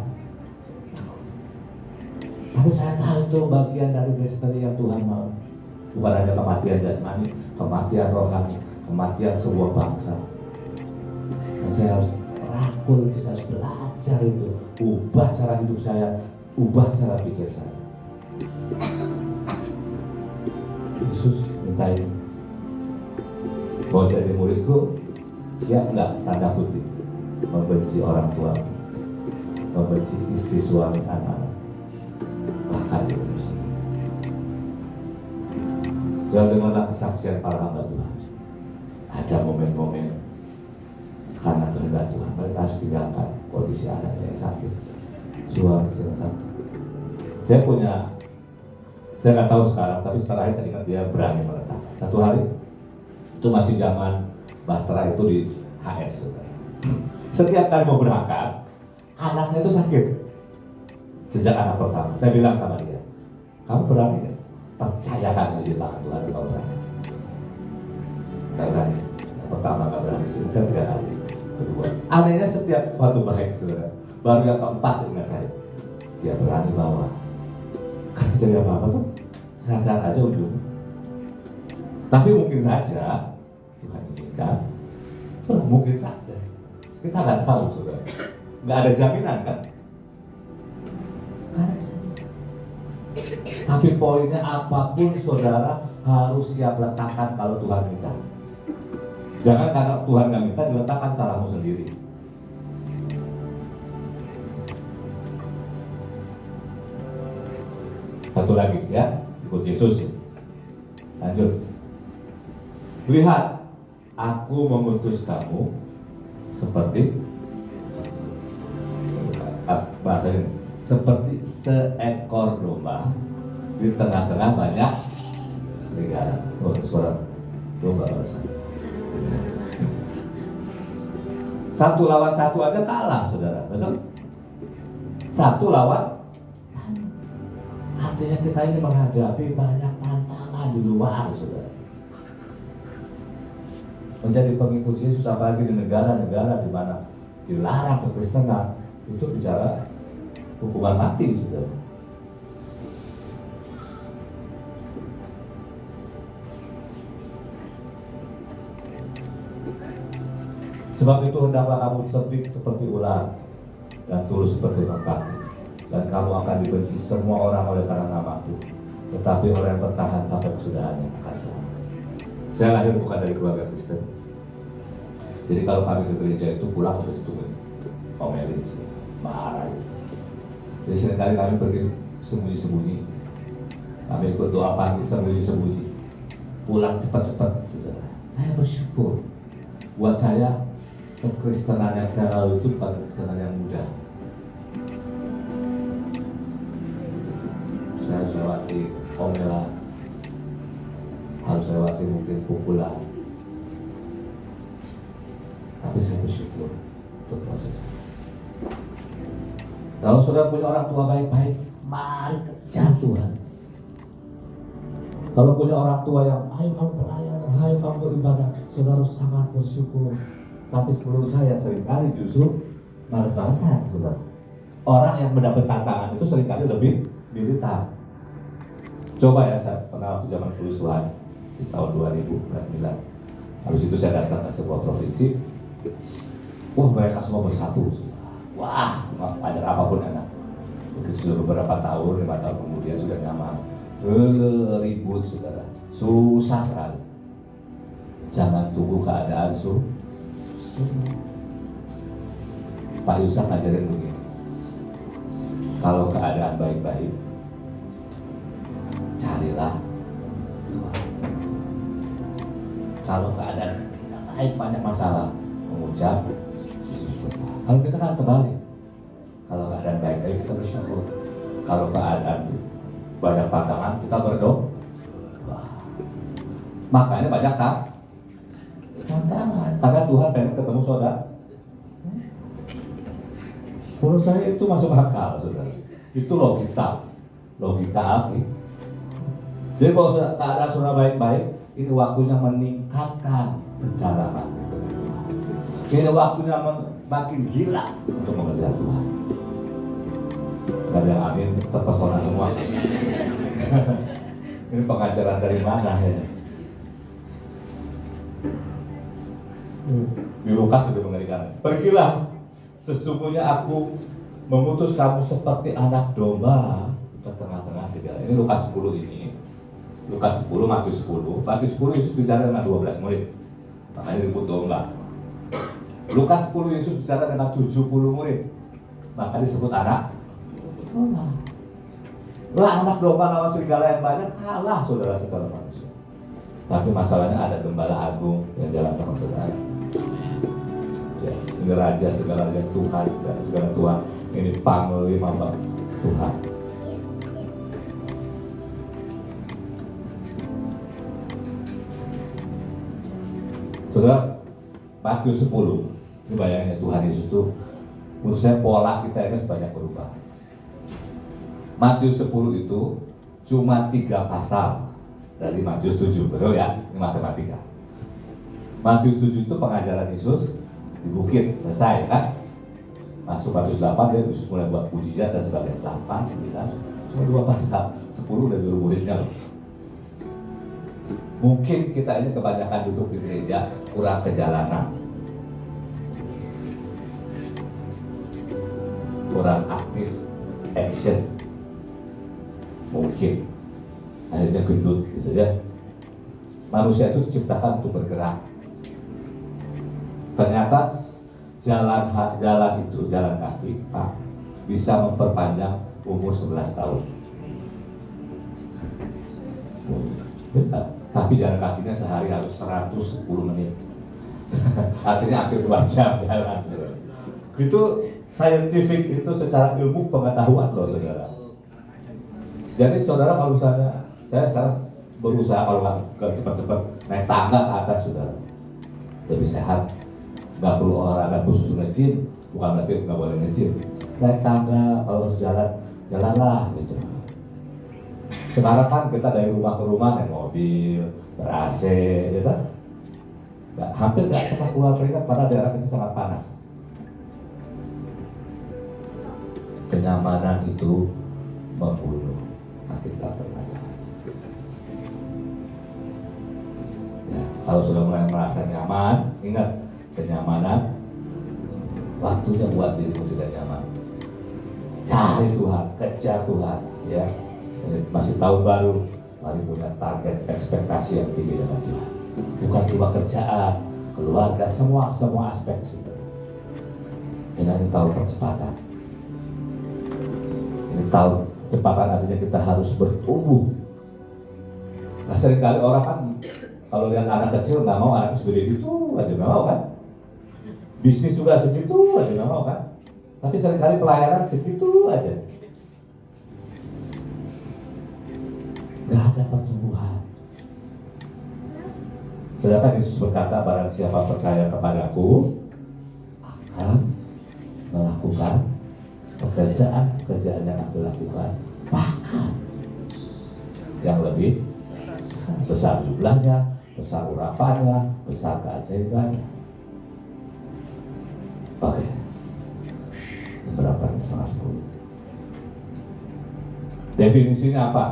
Tapi saya tahu itu bagian dari destiny yang Tuhan mau. Bukan hanya kematian jasmani, kematian rohani, kematian sebuah bangsa. Dan saya harus rangkul itu, saya harus belajar itu, ubah cara hidup saya, ubah cara pikir saya. Yesus mintain, kau jadi muridku, siap nggak tanda kutip membenci orang tua, membenci istri, suami, anak-anak, bahkan di Indonesia. Jangan dengarlah kesaksian para hamba Tuhan. Ada momen-momen karena kehendak Tuhan mereka harus tinggalkan kondisi anaknya yang sakit, suami yang sakit. Saya nggak tahu sekarang, tapi setelah saya ingat dia berani meletakkan. Satu hari itu masih zaman Bahtera itu di HS. Setiap kali mau berangkat, anaknya itu sakit. Sejak anak pertama, saya bilang sama dia, kamu berani nggak? Percayakan di tangan Tuhan, kau berani. Nggak berani. Yang pertama nggak berani, saya 3 kali. Kedua, anehnya setiap waktu baik, saudara. Baru yang keempat seingat saya, dia berani bawa. Kan jadi apa-apa tuh, sehat-sehat aja ujung. Tapi mungkin saja Tuhan izinkan, mungkin saja. Kita nggak tahu, saudara. Nggak ada jaminan kan? Nggak ada jaminan. Tapi poinnya apapun saudara harus siap letakkan kalau Tuhan minta. Jangan karena Tuhan nggak minta diletakkan salahmu sendiri. Satu lagi ya, ikut Yesus. Lanjut. Lihat, aku mengutus kamu seperti bahasa ini, seperti seekor domba di tengah-tengah banyak serigala. Oh, suara domba rasanya. 1 lawan 1 aja kalah, saudara, betul? 1 lawan, artinya kita ini menghadapi banyak tantangan di luar, saudara. Menjadi pengikut Yesus, apalagi di negara-negara di mana dilarang kekristenan, itu bicara hukuman mati, saudara. Sebab itu hendaklah kamu cerdik seperti ular dan tulus seperti merpati, dan kamu akan dibenci semua orang oleh karena namaku, tetapi orang yang bertahan sampai kesudahannya akan selamat. Saya lahir bukan dari keluarga Kristen, jadi kalau kami ke gereja itu pulang udah ditungguin omelin, marah. Jadi seringkali kami pergi sembunyi-sembunyi, kami ikut doa pagi sembunyi-sembunyi, pulang cepat-cepat, saudara. Saya bersyukur, buat saya kekristenan yang saya lalui itu bukan kekristenan yang mudah. Saya harus lewati omelan, harus lewati mungkin pukulan, tapi saya bersyukur untuk proses. Kalau saudara punya orang tua baik-baik, mari kejar Tuhan. Kalau punya orang tua yang ayo kamu pelayan, ayo kamu ibadah, saudara sangat bersyukur. Tapi menurut saya seringkali justru malas-malasan, saudara. Orang yang mendapat tantangan itu seringkali lebih militan. Coba ya, saya pernah waktu zaman kerusuhan di tahun 2009. Habis itu saya datang ke sebuah provinsi. Wah, mereka semua bersatu. Wah, ajar apapun enak. Begitu sudah beberapa tahun, 5 tahun kemudian sudah nyaman. Ribut, saudara. Susah sekali. Jangan tunggu keadaan Pak Yusuf ngajarin begini. Kalau keadaan baik-baik, carilah Tuhan. Kalau keadaan tidak baik, banyak masalah, mengucap syukur. Kalau kita kan kebalik. Kalau keadaan baik-baik kita bersyukur. Kalau keadaan banyak tantangan kita berdoa. Makanya banyak tantangan. Karena Tuhan pengen ketemu saudara. Menurut saya itu masuk akal, saudara. Itu logika alki. Jadi kalau keadaan saudara baik-baik, ini waktunya meningkatkan kedalaman. Ini waktunya makin gila untuk mengejar Tuhan. Ada yang amin, terpesona semua. Ini pengajaran dari mana ya? Di Lukas sudah mengerikan. Pergilah, sesungguhnya aku memutus kamu seperti anak domba ke tengah-tengah segala. Ini Lukas 10 ini. Lukas 10, Matius 10. Matius 10 Yesus bicara dengan 12 murid. Makanya disebut domba. Lukas 10 Yesus bicara dengan 70 murid. Maka disebut anak domba. Lah anak domba lawan serigala yang banyak kalah saudara secara manusia. Tapi masalahnya ada gembala agung yang jalan sama saudara. Ya, ini raja segalanya Tuhan, segala Tuhan. Ini panglima Tuhan. Saudara, Matius 10. Ini bayangin ya, Tuhan Yesus itu, menurut saya pola kita ini banyak berubah. Matius 10 itu cuma 3 pasal dari Matius 7, betul ya? Ini matematika. Matius 7 itu pengajaran Yesus di bukit, selesai kan? Masuk Matius 8, dia Yesus mulai buat mujizat dan sebagainya. 8, 9, cuma 2 pasal, 10 dari murid-muridnya loh. Mungkin kita ini kebanyakan duduk di gereja, kurang ke jalanan, kurang aktif, action, mungkin akhirnya gendut gitu ya. Manusia itu diciptakan untuk bergerak. Ternyata jalan itu, jalan kaki, Pak, bisa memperpanjang umur 11 tahun. Benar. Tapi jalan kakinya sehari harus 110 menit. Artinya hampir 2 jam jalan. Itu scientific, itu secara ilmu pengetahuan loh saudara. Jadi saudara kalau misalnya saya berusaha kalau nggak cepat-cepat naik tangga ke atas saudara, lebih sehat. Nggak perlu olahraga khusus nge-gym, bukan berarti nggak boleh nge-gym. Naik tangga kalau harus jalanlah gitu. Sekarang kan kita dari rumah ke rumah naik mobil, ber-AC, ya kan? Hampir nggak pernah keluar keringat karena daerah kita sangat panas. Kenyamanan itu membunuh. Kita pertanyaan. Ya, kalau sudah mulai merasa nyaman, ingat kenyamanan, waktunya buat dirimu tidak nyaman. Cari Tuhan, kejar Tuhan, ya. Ini masih tahun baru, mari punya target ekspektasi yang tinggi dengan Tuhan. Bukan cuma kerjaan, keluarga, semua aspek sudah. Ini tahun percepatan. Ini tahun kecepatan, artinya kita harus bertumbuh. Nah seringkali orang kan kalau lihat anak kecil nggak mau anak segede gitu aja nggak mau kan. Bisnis juga segitu aja nggak mau kan. Tapi seringkali pelayanan segitu aja. Gak ada pertumbuhan. Sedangkan Yesus berkata, barang siapa percaya kepadaku akan melakukan pekerjaan yang aku lakukan, bahkan yang lebih besar jumlahnya, besar urapannya, besar keajaibannya. Oke, berapa? 9:10. Definisinya apa?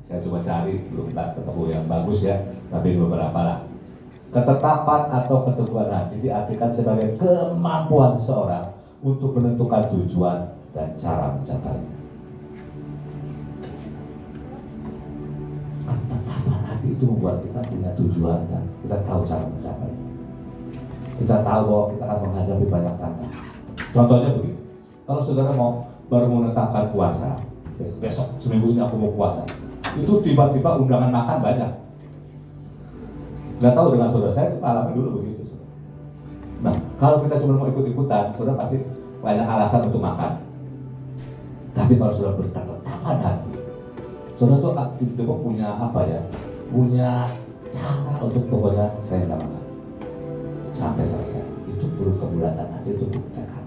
Saya coba cari, belum ketemu yang bagus ya, tapi beberapa lah. Ketetapan atau keteguhan hati diartikan sebagai kemampuan seseorang untuk menentukan tujuan dan cara mencapainya. Ketetapan hati itu membuat kita punya tujuan dan kita tahu cara mencapainya. Kita tahu bahwa kita akan menghadapi banyak tantangan. Contohnya begini, kalau saudara baru menetapkan puasa, besok seminggu ini aku mau puasa, itu tiba-tiba undangan makan banyak. Nggak tahu dengan saudara, saya alami dulu begitu. Nah, kalau kita cuma mau ikut-ikutan, saudara pasti banyak alasan untuk makan. Tapi kalau saudara berketetapan hati, saudara tuh tiba-tiba punya apa ya? Punya cara untuk pokoknya saya nggak makan sampai selesai. Itu perlu kebulatan hati, itu bukan tekad.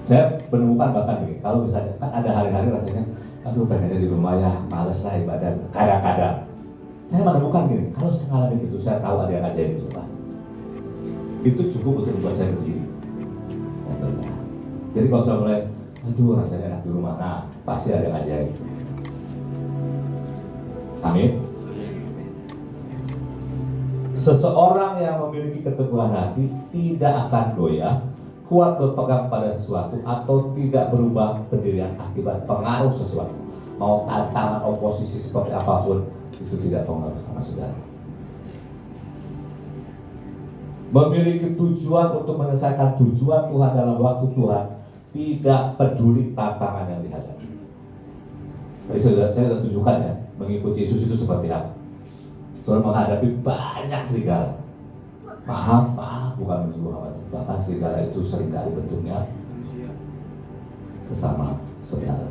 Saya menemukan bahkan begini, kalau misalnya kan ada hari-hari rasanya, aduh pengennya di rumah ya, males lah ibadah, kadang-kadang. Saya menemukan gini, kalau saya ngalamin itu, saya tahu ada yang ajaib di rumah. Itu cukup untuk membuat saya berdiri. Jadi kalau saya mulai, aduh rasanya enak di rumah, nah pasti ada yang ajaib. Amin. Seseorang yang memiliki keteguhan hati tidak akan goyah, kuat berpegang pada sesuatu, atau tidak berubah pendirian akibat pengaruh sesuatu. Mau tantangan oposisi seperti apapun, itu tidak pengaruh sama saudara. Memiliki tujuan untuk menyelesaikan tujuan Tuhan dalam waktu Tuhan, tidak peduli tantangan yang dihadapi. Jadi saya sudah tunjukkan ya, mengikuti Yesus itu seperti apa. Saudara menghadapi banyak serigala. Maaf, bukan menyinggung apa itu. Bahkan serigala itu seringkali bentuknya sesama saudara.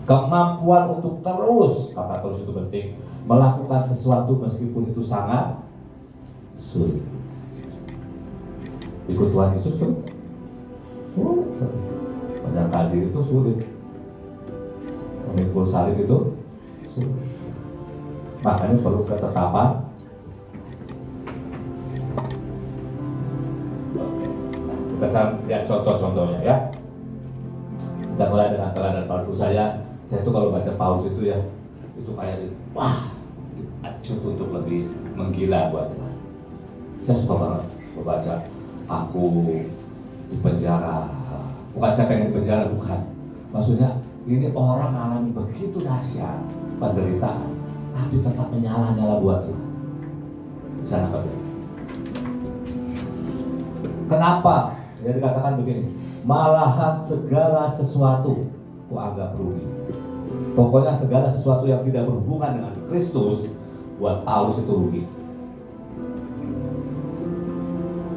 Kemampuan untuk terus, kata terus itu penting, melakukan sesuatu meskipun itu sangat sulit. Ikut Tuhan Yesus sulit. Menyangkal diri itu sulit. Memikul salib itu sulit. Makanya perlu ketetapan. Nah, kita lihat contoh-contohnya ya. Kita mulai dengan teladan Paulus. Saya tuh kalau baca Paulus itu ya, itu kayak wah, acut untuk lebih menggila buat Tuhan. Saya suka banget membaca aku di penjara. Bukan saya pengen di penjara, bukan. Maksudnya ini orang alami begitu dahsyat penderitaan, tapi tetap menyala-nyala buat Tuhan. Bisa nangkap ya? Kenapa? Ya dikatakan begini, malahan segala sesuatu ku anggap rugi. Pokoknya segala sesuatu yang tidak berhubungan dengan Kristus, buat Paulus itu rugi.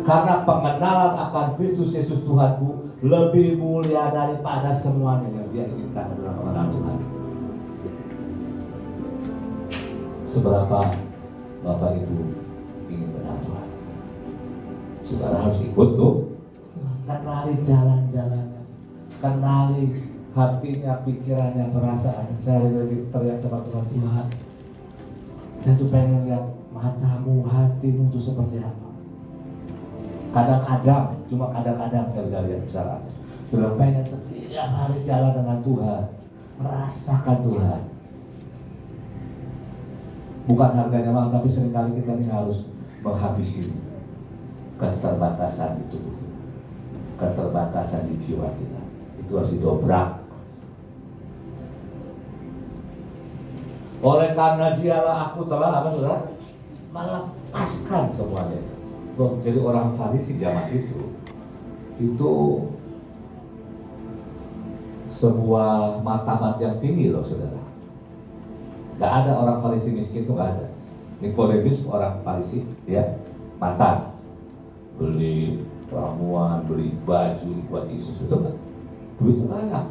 Karena pengenalan akan Kristus Yesus Tuhanku lebih mulia daripada semuanya yang dia inginkan adalah pengenalan Tuhan. Seberapa Bapak Ibu ingin kenal Tuhan? Saudara harus ikut tuh. Kenali jalan-jalannya, kenali hatinya, pikirannya, perasaannya. Saya lagi teriak sama Tuhan, saya tuh pengen lihat matamu, hatimu itu seperti apa. Kadang-kadang, cuma kadang-kadang saya bisa lihat besar. Sudah pengen setiap hari jalan dengan Tuhan, merasakan Tuhan. Bukan harganya mahal, tapi seringkali kita ini harus menghabisi keterbatasan itu. Keterbatasan di jiwa kita itu harus didobrak. Oleh karena dialah aku telah apa saudara melepaskan semuanya. Jadi orang Farisi zaman itu sebuah martabat yang tinggi loh saudara. Gak ada orang Farisi miskin itu, gak ada. Nikodemus orang Farisi ya, mantan beli ramuan, beli baju buat Yesus, itu kan duitnya banyak.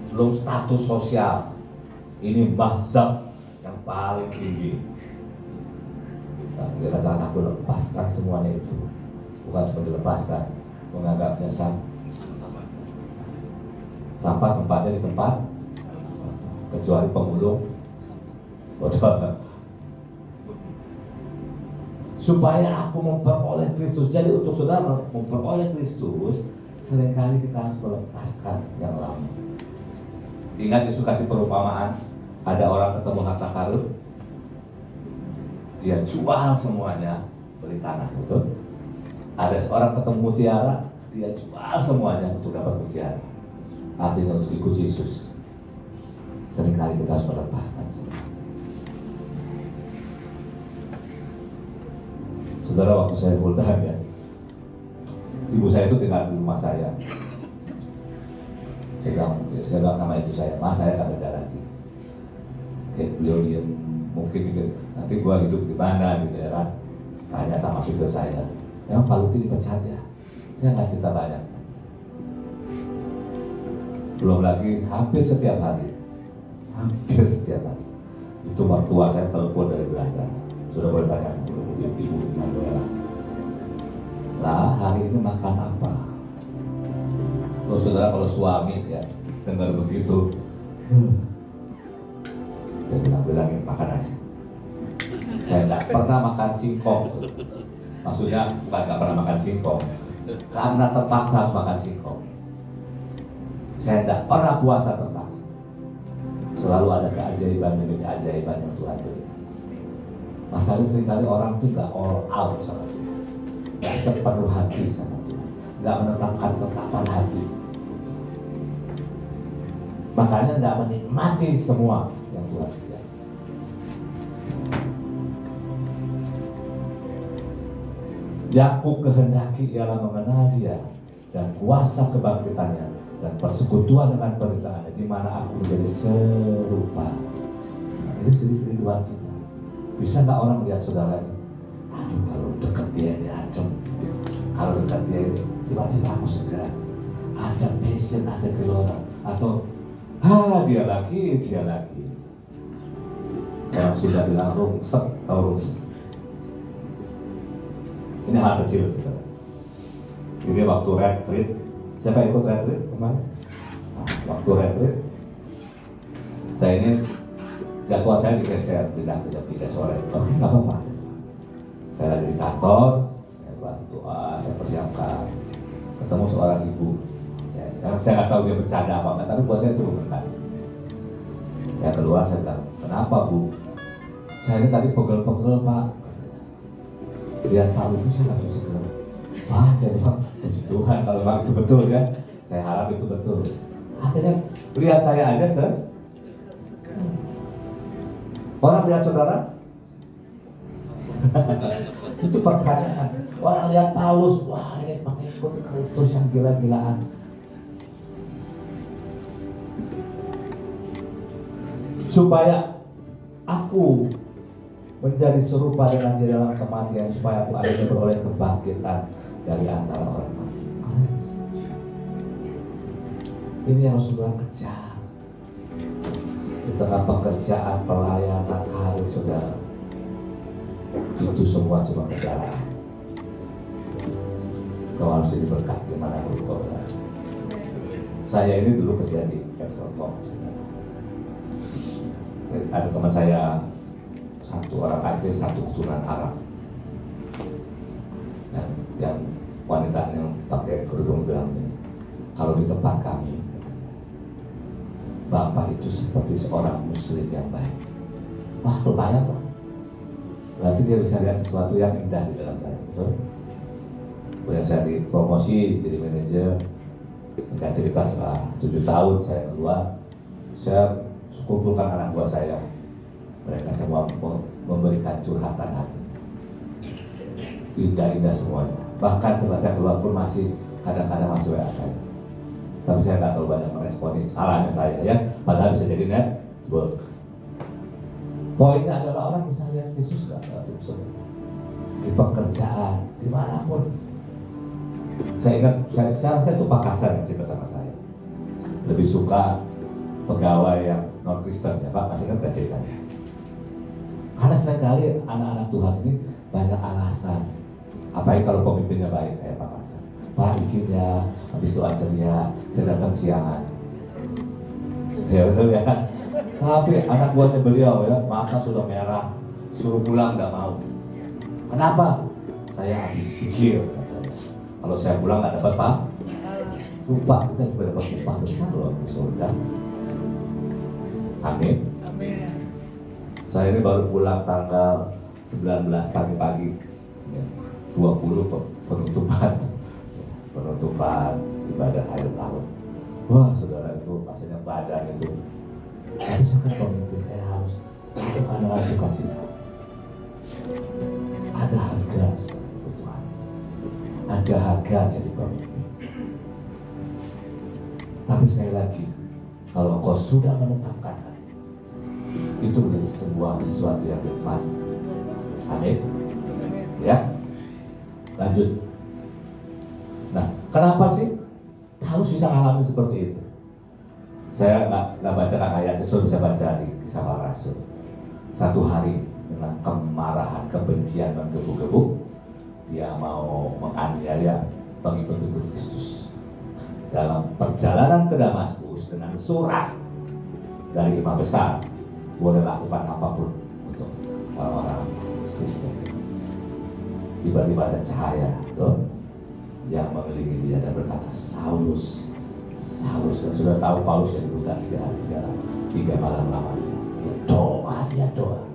Belum status sosial, ini mazhab yang paling tinggi. Nah, dia katakan aku lepaskan semuanya itu. Bukan cuma dilepaskan, menganggapnya sama. Sampah tempatnya di tempat, kecuali pemulung botol. Supaya aku memperoleh Kristus. Jadi untuk saudara memperoleh Kristus, seringkali kita harus melepaskan yang lama. Ingat Yesus kasih perumpamaan, ada orang ketemu harta karun, dia jual semuanya beli tanah, betul? Ada seorang ketemu mutiara, dia jual semuanya untuk dapat mutiara. Artinya untuk ikut Yesus, seringkali kita harus melepaskan semua. Saudara, waktu saya full time ya, ibu saya itu tinggal di rumah saya. Saya bilang sama ibu saya, "Ma, saya tak kerja lagi." Beliau diam, mungkin mikir, nanti gua hidup di mana gitu ya kan. Tanya sama supir saya, "Emang Pak Luki dipecat ya?" Saya nggak cerita banyak. Belum lagi hampir setiap hari itu mertua saya telepon dari Belanda. Sudah boleh tanya ibu Manuela, lah hari ini makan apa? Loh saudara, kalau suami ya dengar begitu, dia bilangin makan nasi. Saya tidak pernah makan singkong. Maksudnya bukan nggak pernah makan singkong, karena terpaksa harus makan singkong. Saya tidak pernah puasa terpaksa. Selalu ada keajaiban demi keajaiban yang Tuhan beri. Masalahnya seringkali orang itu nggak all out sama Tuhan, nggak sepenuh hati sama Tuhan, nggak menetapkan ketetapan hati. Makanya nggak menikmati semua yang Tuhan sediakan. Yang ku kehendaki ialah mengenal Dia dan kuasa kebangkitannya dan persekutuan dengan penderitaannya, di mana aku menjadi serupa. Nah, ini kerinduan kita. Bisa nggak orang lihat saudara ini? Aduh, kalau dekat dia ini adem. Kalau dekat dia ini, tiba-tiba aku segar. Ada passion, ada gelora. Atau, dia lagi. Yang sudah bilang rungsek atau rungsek. Ini hal kecil saudara. Ini waktu retreat. Siapa ikut retreat kemarin? Nah, waktu retreat, saya ini jadwal saya digeser, pindah ke jam 3 sore. Oke, nggak apa-apa. Saya lagi di kantor, saya buat doa, saya persiapkan. Ketemu seorang ibu. Saya nggak tahu dia bercanda apa enggak, tapi buat saya itu berkat. Saya keluar, saya bilang, "Kenapa Bu? Saya ini tadi pegel-pegel Pak." Lihat Pak itu saya nggak bisa seger. Wah, saya bilang, puji Tuhan kalau memang itu betul ya. Saya harap itu betul. Artinya lihat saya aja orang lihat saudara itu pertanyaan. Orang lihat Paulus, wah ini pengikut Kristus yang gila-gilaan. Supaya aku menjadi serupa dengan Dia dalam kematian, supaya aku akhirnya beroleh kebangkitan dari antara orang mati. Ini yang saudara kejar. Di tengah pekerjaan, pelayanan, hari saudara, itu semua cuma kendaraan. Kau harus jadi berkat dimanapun kau berada. Saya ini dulu kerja di Excelcom. Ada teman saya, satu orang Aceh, satu keturunan Arab. Yang wanita yang pakai kerudung bilang ini, kalau di tempat kami, Bapak itu seperti seorang muslim yang baik. Wah, lumayan Pak. Berarti dia bisa lihat sesuatu yang indah di dalam saya, betul? Kemudian saya dipromosi jadi manajer. Singkat cerita setelah 7 tahun saya keluar, saya kumpulkan anak buah saya. Mereka semua memberikan curhatan hati. Indah-indah semuanya. Bahkan setelah saya keluar pun masih kadang-kadang masuk WA saya. Tapi saya nggak terlalu banyak meresponi, salahnya saya ya. Padahal bisa jadi network. Poinnya adalah orang bisa lihat Yesus nggak di pekerjaan, dimanapun. Saya ingat, saya tuh Pak Kasar yang cerita sama saya. Lebih suka pegawai yang non Kristen ya Pak, masih ingat ceritanya. Karena seringkali anak-anak Tuhan ini banyak alasan. Apalagi kalau pemimpinnya baik kayak Pak Kasar. Pak izin ya, habis doa ceria, saya datang siangan. Ya betul ya. Tapi anak buahnya beliau ya, mata sudah merah, suruh pulang nggak mau. Kenapa? Saya habis zikir katanya. Kalau saya pulang nggak dapat apa? Lupa, kita juga dapat upah besar loh di surga. Amin. Amin. Saya ini baru pulang tanggal 19 pagi-pagi, ya, 20 penutupan ibadah akhir tahun. Wah saudara, itu rasanya badan itu. Tapi saya kan pemimpin, saya harus lakukan dengan sukacita. Ada harga untuk Tuhan. Ada harga jadi pemimpin. Tapi sekali lagi, kalau kau sudah menetapkan hati, itu menjadi sebuah sesuatu yang nikmat. Amin. Ya, lanjut. Nah, kenapa sih harus bisa ngalamin seperti itu? Saya nggak bacakan ayatnya, suruh saya baca di Kisah Para Rasul. Satu hari dengan kemarahan, kebencian menggebu-gebu, dia mau menganiaya pengikut-pengikut Kristus. Dalam perjalanan ke Damaskus dengan surat dari imam besar, boleh lakukan apapun untuk orang-orang Kristen. Tiba-tiba ada cahaya tuh, yang mengelilingi dia dan berkata, Saulus, Saulus. Dan sudah tahu Paulus yang dibuka 3 hari 3 malam lamanya. Dia doa.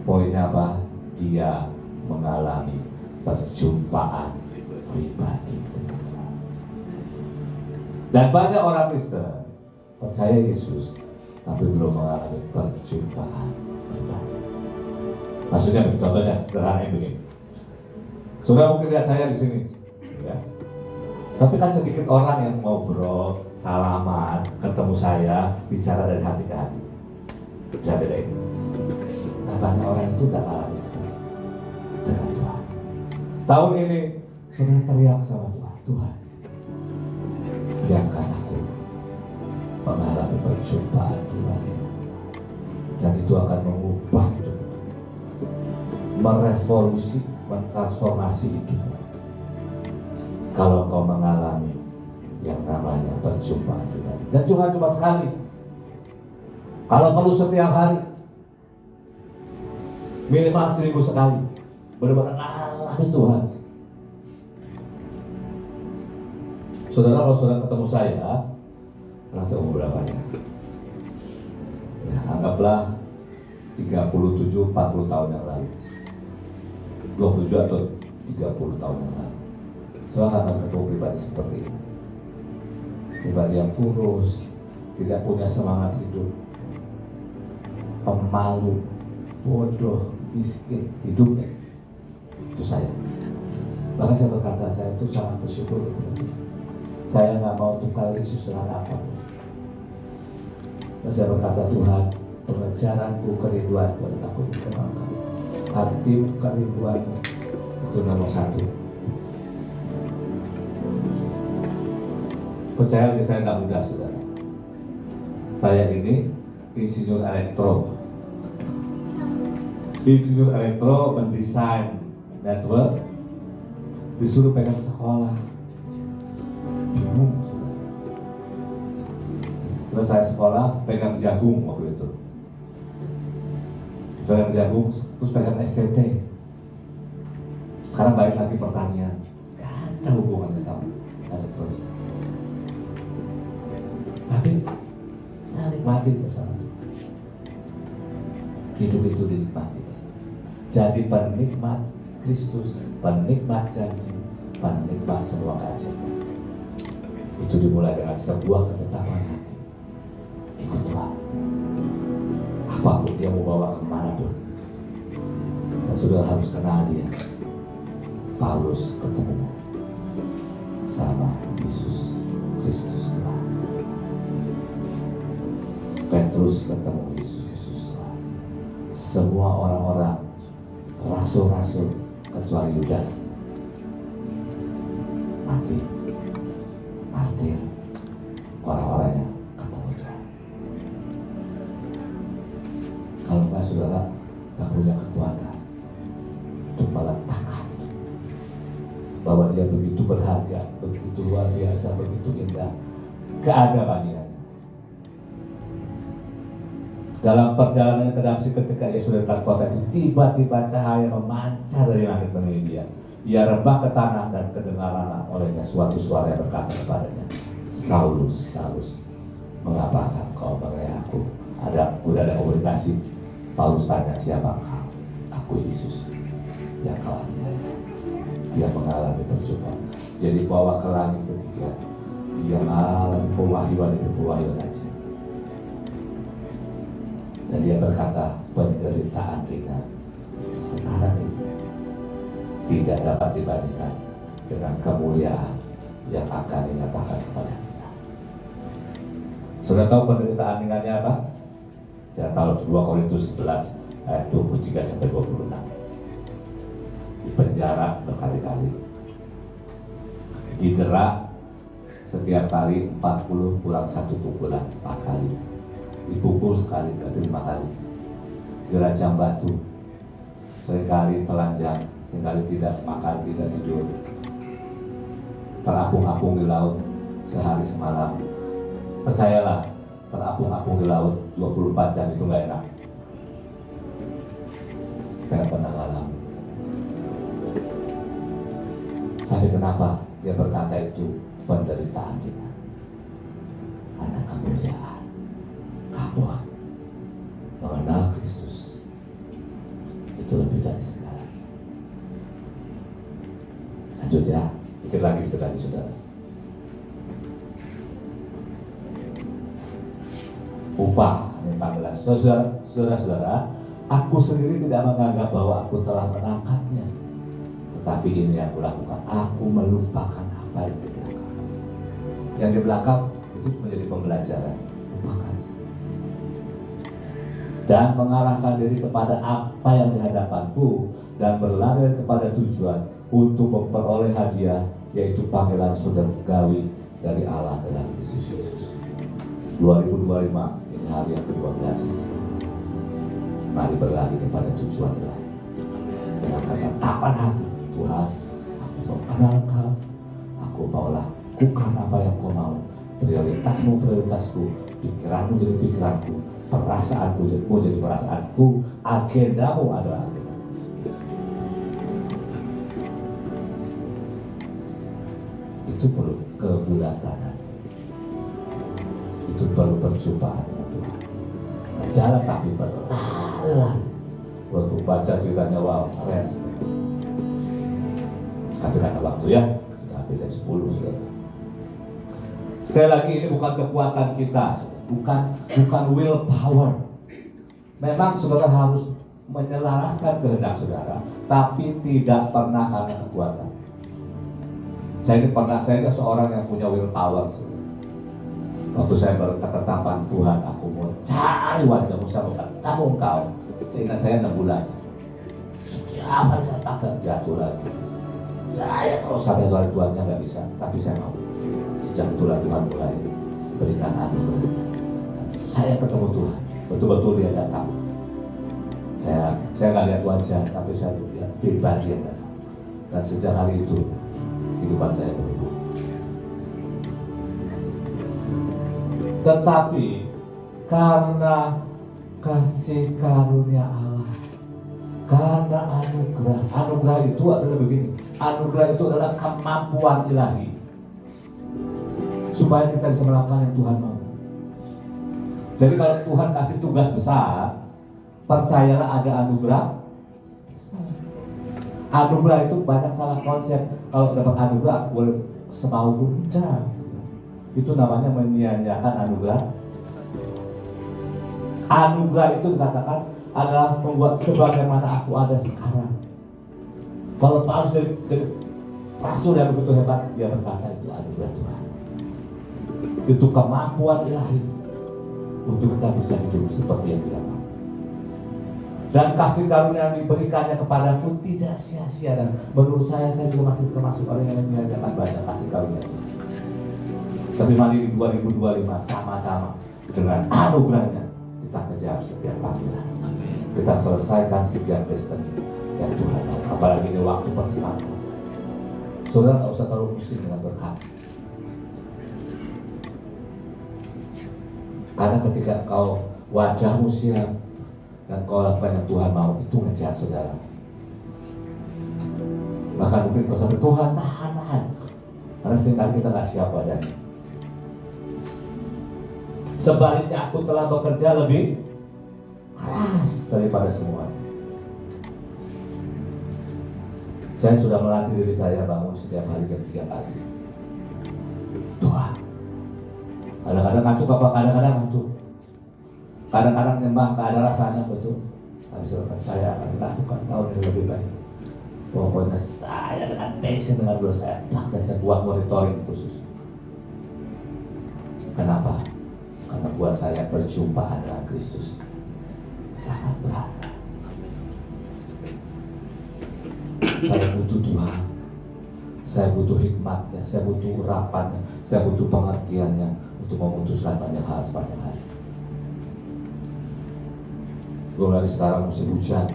Poinnya apa? Dia mengalami perjumpaan pribadi. Dan banyak orang Kristen percaya Yesus, tapi belum mengalami perjumpaan pribadi. Maksudnya, contohnya sederhana begini. Sudah mungkin lihat saya di sini, ya. Tapi kan sedikit orang yang ngobrol, salaman, ketemu saya, bicara dari hati ke hati. Bisa bedain. Nah, banyak orang itu udah alami seperti dengan Tuhan. Tahun ini sudah teriak sama Tuhan, Tuhan, biarkan aku mengalami perjumpaan pribadi, dan itu akan mengubah hidup, merevolusi, mentransformasi hidup. Kalau kau mengalami yang namanya perjumpaan pribadi, dan Tuhan cuma sekali, kalau perlu setiap hari, minimal 1000 sekali, benar-benar alami Tuhan. Saudara, kalau saudara ketemu saya, rasa umur berapa ya? Ya, anggaplah 37-40 tahun yang lalu, 27 atau 30 tahun yang lalu. Saudara akan ketemu pribadi seperti ini. Pribadi yang kurus, tidak punya semangat hidup, pemalu, bodoh, miskin hidupnya. Itu saya. Bahkan saya berkata, saya itu sangat bersyukur. Saya nggak mau tukar Yesus dengan apapun. Dan saya berkata, Tuhan, pengejaranku, kerinduanku adalah aku dikenalkan. Hatimu, kerinduanmu itu nomor 1. Percaya lagi, saya nggak mudah, saudara. Saya ini insinyur elektro. Insinyur elektro mendesain network, disuruh pegang sekolah, bingung. Terus saya sekolah pegang jagung waktu itu, pegang jagung, terus pegang STT. Sekarang balik lagi pertanian, gak ada hubungannya sama elektro. Tapi saya nikmati bersama. Hidup itu dinikmati. Jadi penikmat Kristus, penikmat janji, penikmat semua keajaiban. Itu dimulai dengan sebuah ketetapan hati. Ikut Tuhan. Apapun dia mau bawa kemana pun. Dan sudah harus kenal dia. Paulus ketemu sama Yesus Kristus Tuhan. Petrus ketemu Yesus Kristus Tuhan. Semua orang-orang, rasul-rasul kecuali Yudas, mati, martir. Orang-orangnya ketemu Tuhan. Kalau enggak, saudara gak punya kekuatan untuk meletakkan bahwa dia begitu berharga, begitu luar biasa, begitu indah, gak ada bandingannya. Dalam perjalanan ke Damsyik ketika ia sudah dekat kota itu, tiba-tiba cahaya memancar dari langit menuju dia. Ia rebah ke tanah dan kedengaranlah olehnya suatu suara yang berkata kepadanya, Saulus, Saulus, mengapa kau mengenai aku? Udah ada komunikasi. Paulus tanya, siapa kau? Aku Yesus yang kau aniaya. Dia mengalami percobaan. Jadi bawa ke langit ketiga, dia mengalami pewahyuan aja. Dan dia berkata, penderitaan ringan sekarang ini tidak dapat dibandingkan dengan kemuliaan yang akan dinyatakan kepada kita. Sudah tahu penderitaan ringannya apa? Saya tahu 2 Korintus 11 ayat 23 sampai 26. Di penjara berkali-kali, didera setiap kali 40 kurang 1 pukulan 4 kali. Dipukul sekali, berarti 5 kali. Dirajam batu, seringkali telanjang, seringkali tidak makan, tidak tidur, terapung-apung di laut sehari semalam. Percayalah, terapung-apung di laut 24 jam itu nggak enak. Saya pernah ngalamin. Tapi kenapa dia berkata itu penderitaan kita? Karena kemuliaan. Kamu mengenal Kristus itu lebih dari segalanya. Lanjut ya, pikir lagi saudara. Upah, ini 14. Saudara, aku sendiri tidak menganggap bahwa aku telah menangkapnya. Tetapi ini yang aku lakukan, aku melupakan apa yang di belakang. Yang di belakang itu menjadi pembelajaran. Lupakan. Dan mengarahkan diri kepada apa yang di hadapanku dan berlari kepada tujuan untuk memperoleh hadiah, yaitu panggilan surgawi dari Allah dalam Kristus Yesus. 2025 ini hari yang ke-12. Mari berlari kepada tujuan ilahi dengan ketetapan hati. Tuhan, aku mau kenal Kau, aku mau lakukan apa yang Kau mau. Prioritasku, pikiranmu jadi pikiranku, perasaanku jadi perasaanku, agendamu adalah agendamu. Itu perlu kebulatan, itu perlu perjumpaan dengan Tuhan. Nah, jalan tapi berlari. Waktu baca ceritanya, wow, keren. Tapi karena waktu ya, sudah hampir jam 10 sudah. Sekali lagi, ini bukan kekuatan kita, bukan willpower. Memang saudara harus menyelaraskan kehendak saudara, tapi tidak pernah karena kekuatan. Saya ini seorang yang punya willpower. Waktu saya berketetapan Tuhan, aku mau cari wajahmu, saya mau ketemu Engkau. Seingat saya 6 bulan. Setiap hari saya paksa jatuh lagi. Saya kalau sampai hari Tuhannya nggak bisa, tapi saya mau. Sejak itulah Tuhan mulai berikan anugerah. Saya ketemu Tuhan, betul-betul dia datang. Saya nggak lihat wajah, tapi saya lihat pribadi yang datang. Dan sejak hari itu kehidupan saya berubah. Tetapi karena kasih karunia Allah, karena anugerah itu adalah begini. Anugerah itu adalah kemampuan ilahi supaya kita bisa melakukan yang Tuhan mau. Jadi kalau Tuhan kasih tugas besar, percayalah ada anugerah. Anugerah itu banyak salah konsep. Kalau dapat anugerah boleh semau enggak. Itu namanya menyia-nyiakan anugerah. Anugerah itu dikatakan adalah membuat sebagaimana aku ada sekarang. Kalau Paulus dari rasul yang begitu hebat, dia berkata itu anugerah Tuhan. Itu kemampuan ilahi untuk kita bisa hidup seperti yang dia mau. Dan kasih karunia yang diberikannya kepadaku tidak sia-sia. Dan menurut saya juga masih termasuk orang yang menyia-nyiakan banyak kasih karunia. Tapi mari di 2025 sama-sama dengan anugerahnya kita kejar setiap panggilan. Kita selesaikan setiap destiny yang Tuhan mau. Apalagi ini waktu persiapan. Saudara tak usah terlalu pusing dengan berkat. Karena ketika kau wajahmu siap, dan kau lakukan yang Tuhan mau, itu ngejar saudara. Bahkan mungkin kau sampai Tuhan tahan, karena seringkali kita nggak siap wajahnya. Sebaliknya aku telah bekerja lebih keras daripada semua. Saya sudah melatih diri saya bangun setiap hari jam 3 pagi. Tuhan, kadang-kadang ngantuk apa? Kadang-kadang ngantuk. Kadang-kadang nyembah gak ada rasanya, betul. Habis itu saya akan lakukan tahun yang lebih baik. Pokoknya saya dengan passion, dengan doa saya paksa saya buat monitoring khusus. Kenapa? Karena buat saya perjumpaan dengan Kristus sangat berat. Saya butuh Tuhan, saya butuh hikmatnya, saya butuh urapannya, saya butuh pengertiannya untuk memutuskan banyak hal sepanjang hari. Belum lagi sekarang musim hujan,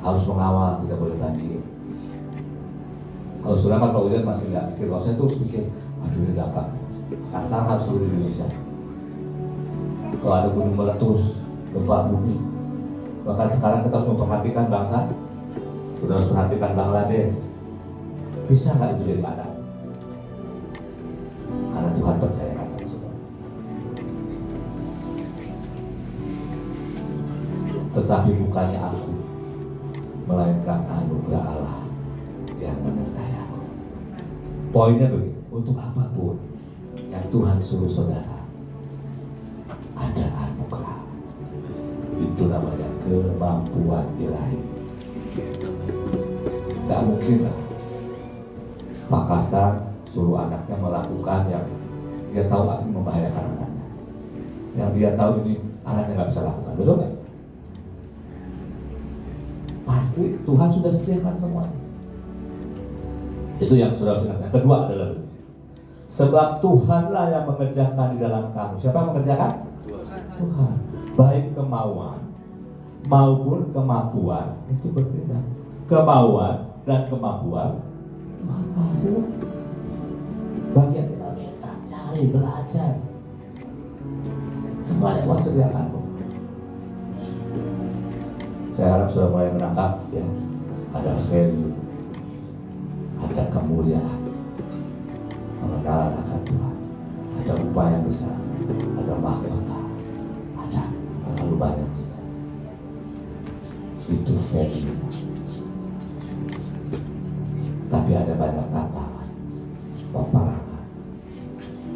harus mengawal, tidak boleh banjir. Kalau sudah kan kalau hujan masih nggak mikir, kalau saya terus mikir, aduh ini dampaknya. Karena sekarang harus seluruh Indonesia. Kalau ada gunung meletus, gempa bumi, bahkan sekarang kita harus memperhatikan bangsa, kita harus perhatikan Bangladesh. Bisa nggak itu jadi anak? Karena Tuhan percayakan sama saudara. Tetapi bukannya aku, melainkan anugerah Allah yang menyertai aku. Poinnya begini, untuk apapun yang Tuhan suruh saudara, ada anugerah. Itu namanya kemampuan ilahi. Gak mungkin lah Pak Kasar suruh anaknya melakukan yang dia tahu akan membahayakan anaknya, yang dia tahu ini anaknya gak bisa lakukan, betul gak? Pasti Tuhan sudah sediakan semuanya. Itu yang sudah ingat. Yang kedua adalah sebab Tuhanlah yang mengerjakan di dalam kamu. Siapa yang mengerjakan? Tuhan. Baik kemauan maupun kemampuan itu berbeda. Kemauan dan kemampuan Tuhan kasih. Bagian kita minta, cari, belajar. Semuanya Tuhan sediakan. Saya harap sudah mulai menangkap ya, ada value, ada kemuliaan, pengenalan akan Tuhan, ada upaya besar, ada mahkota, ada terlalu banyak. Itu value. Tapi ada banyak tantangan, peperangan,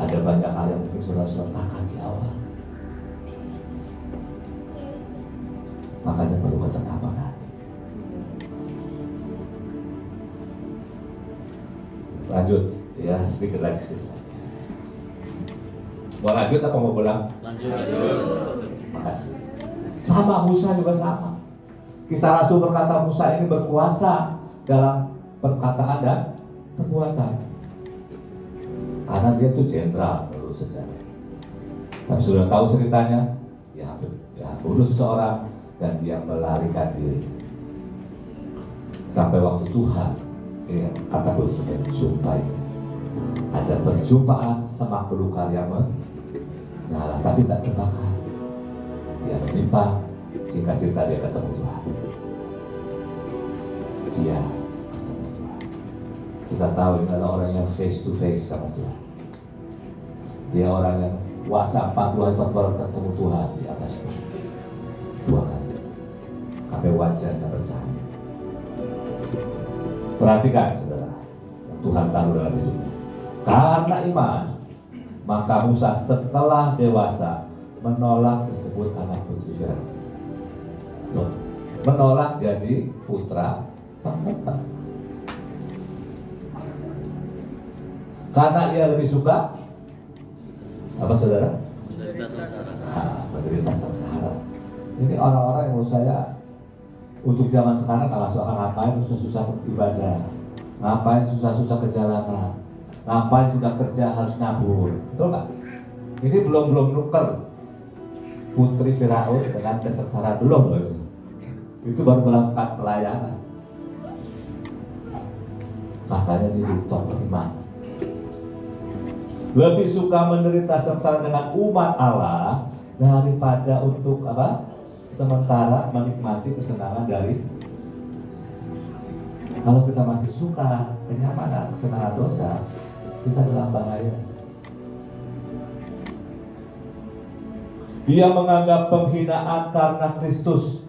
ada banyak hal yang mungkin sudah sertakan di awal. Makanya perlu ketetapan hati. Lanjut, ya sedikit lagi. Mau lanjut apa mau pulang? Lanjut. Makasih. Sama Musa juga sama. Kisah Rasul berkata Musa ini berkuasa dalam perkataan dan perbuatan. Karena dia itu jenderal menurut sejarah. Tapi sudah tahu ceritanya, ya bunuh seseorang dan dia melarikan diri. Sampai waktu Tuhan, ya, kata Tuhan jumpai. Ada perjumpaan semak belukar yang menyala, tapi tidak terbakar. Dia menimpa, singkat cerita dia ketemu Tuhan. Dia ketemu Tuhan. Kita tahu ini adalah orang yang face to face sama Tuhan. Dia orang yang puasa 40 hari 40 malam ketemu Tuhan di atas bukit 2 kali. Sampai wajahnya bercahaya. Perhatikan saudara, yang Tuhan taruh dalam hidupnya. Karena iman, maka Musa setelah dewasa menolak disebut anak putri Firaun. Loh, menolak jadi putra mahkota. Karena ia lebih suka apa saudara? Menderita sengsara. Ini orang-orang yang menurut saya untuk zaman sekarang gak masuk akal. Ngapain susah-susah ibadah, ngapain susah-susah ke jalanan, ngapain sudah kerja harus nabur, betul nggak? Ini belum nuker putri Firaun dengan kesengsaraan, belum loh. Itu baru melakukan pelayanan. Makanya dia ditolak iman. Lebih suka menderita sengsara dengan umat Allah daripada untuk apa? Sementara menikmati kesenangan dari. Kalau kita masih suka kenyamanan, kesenangan dosa, kita dalam bahaya. Dia menganggap penghinaan karena Kristus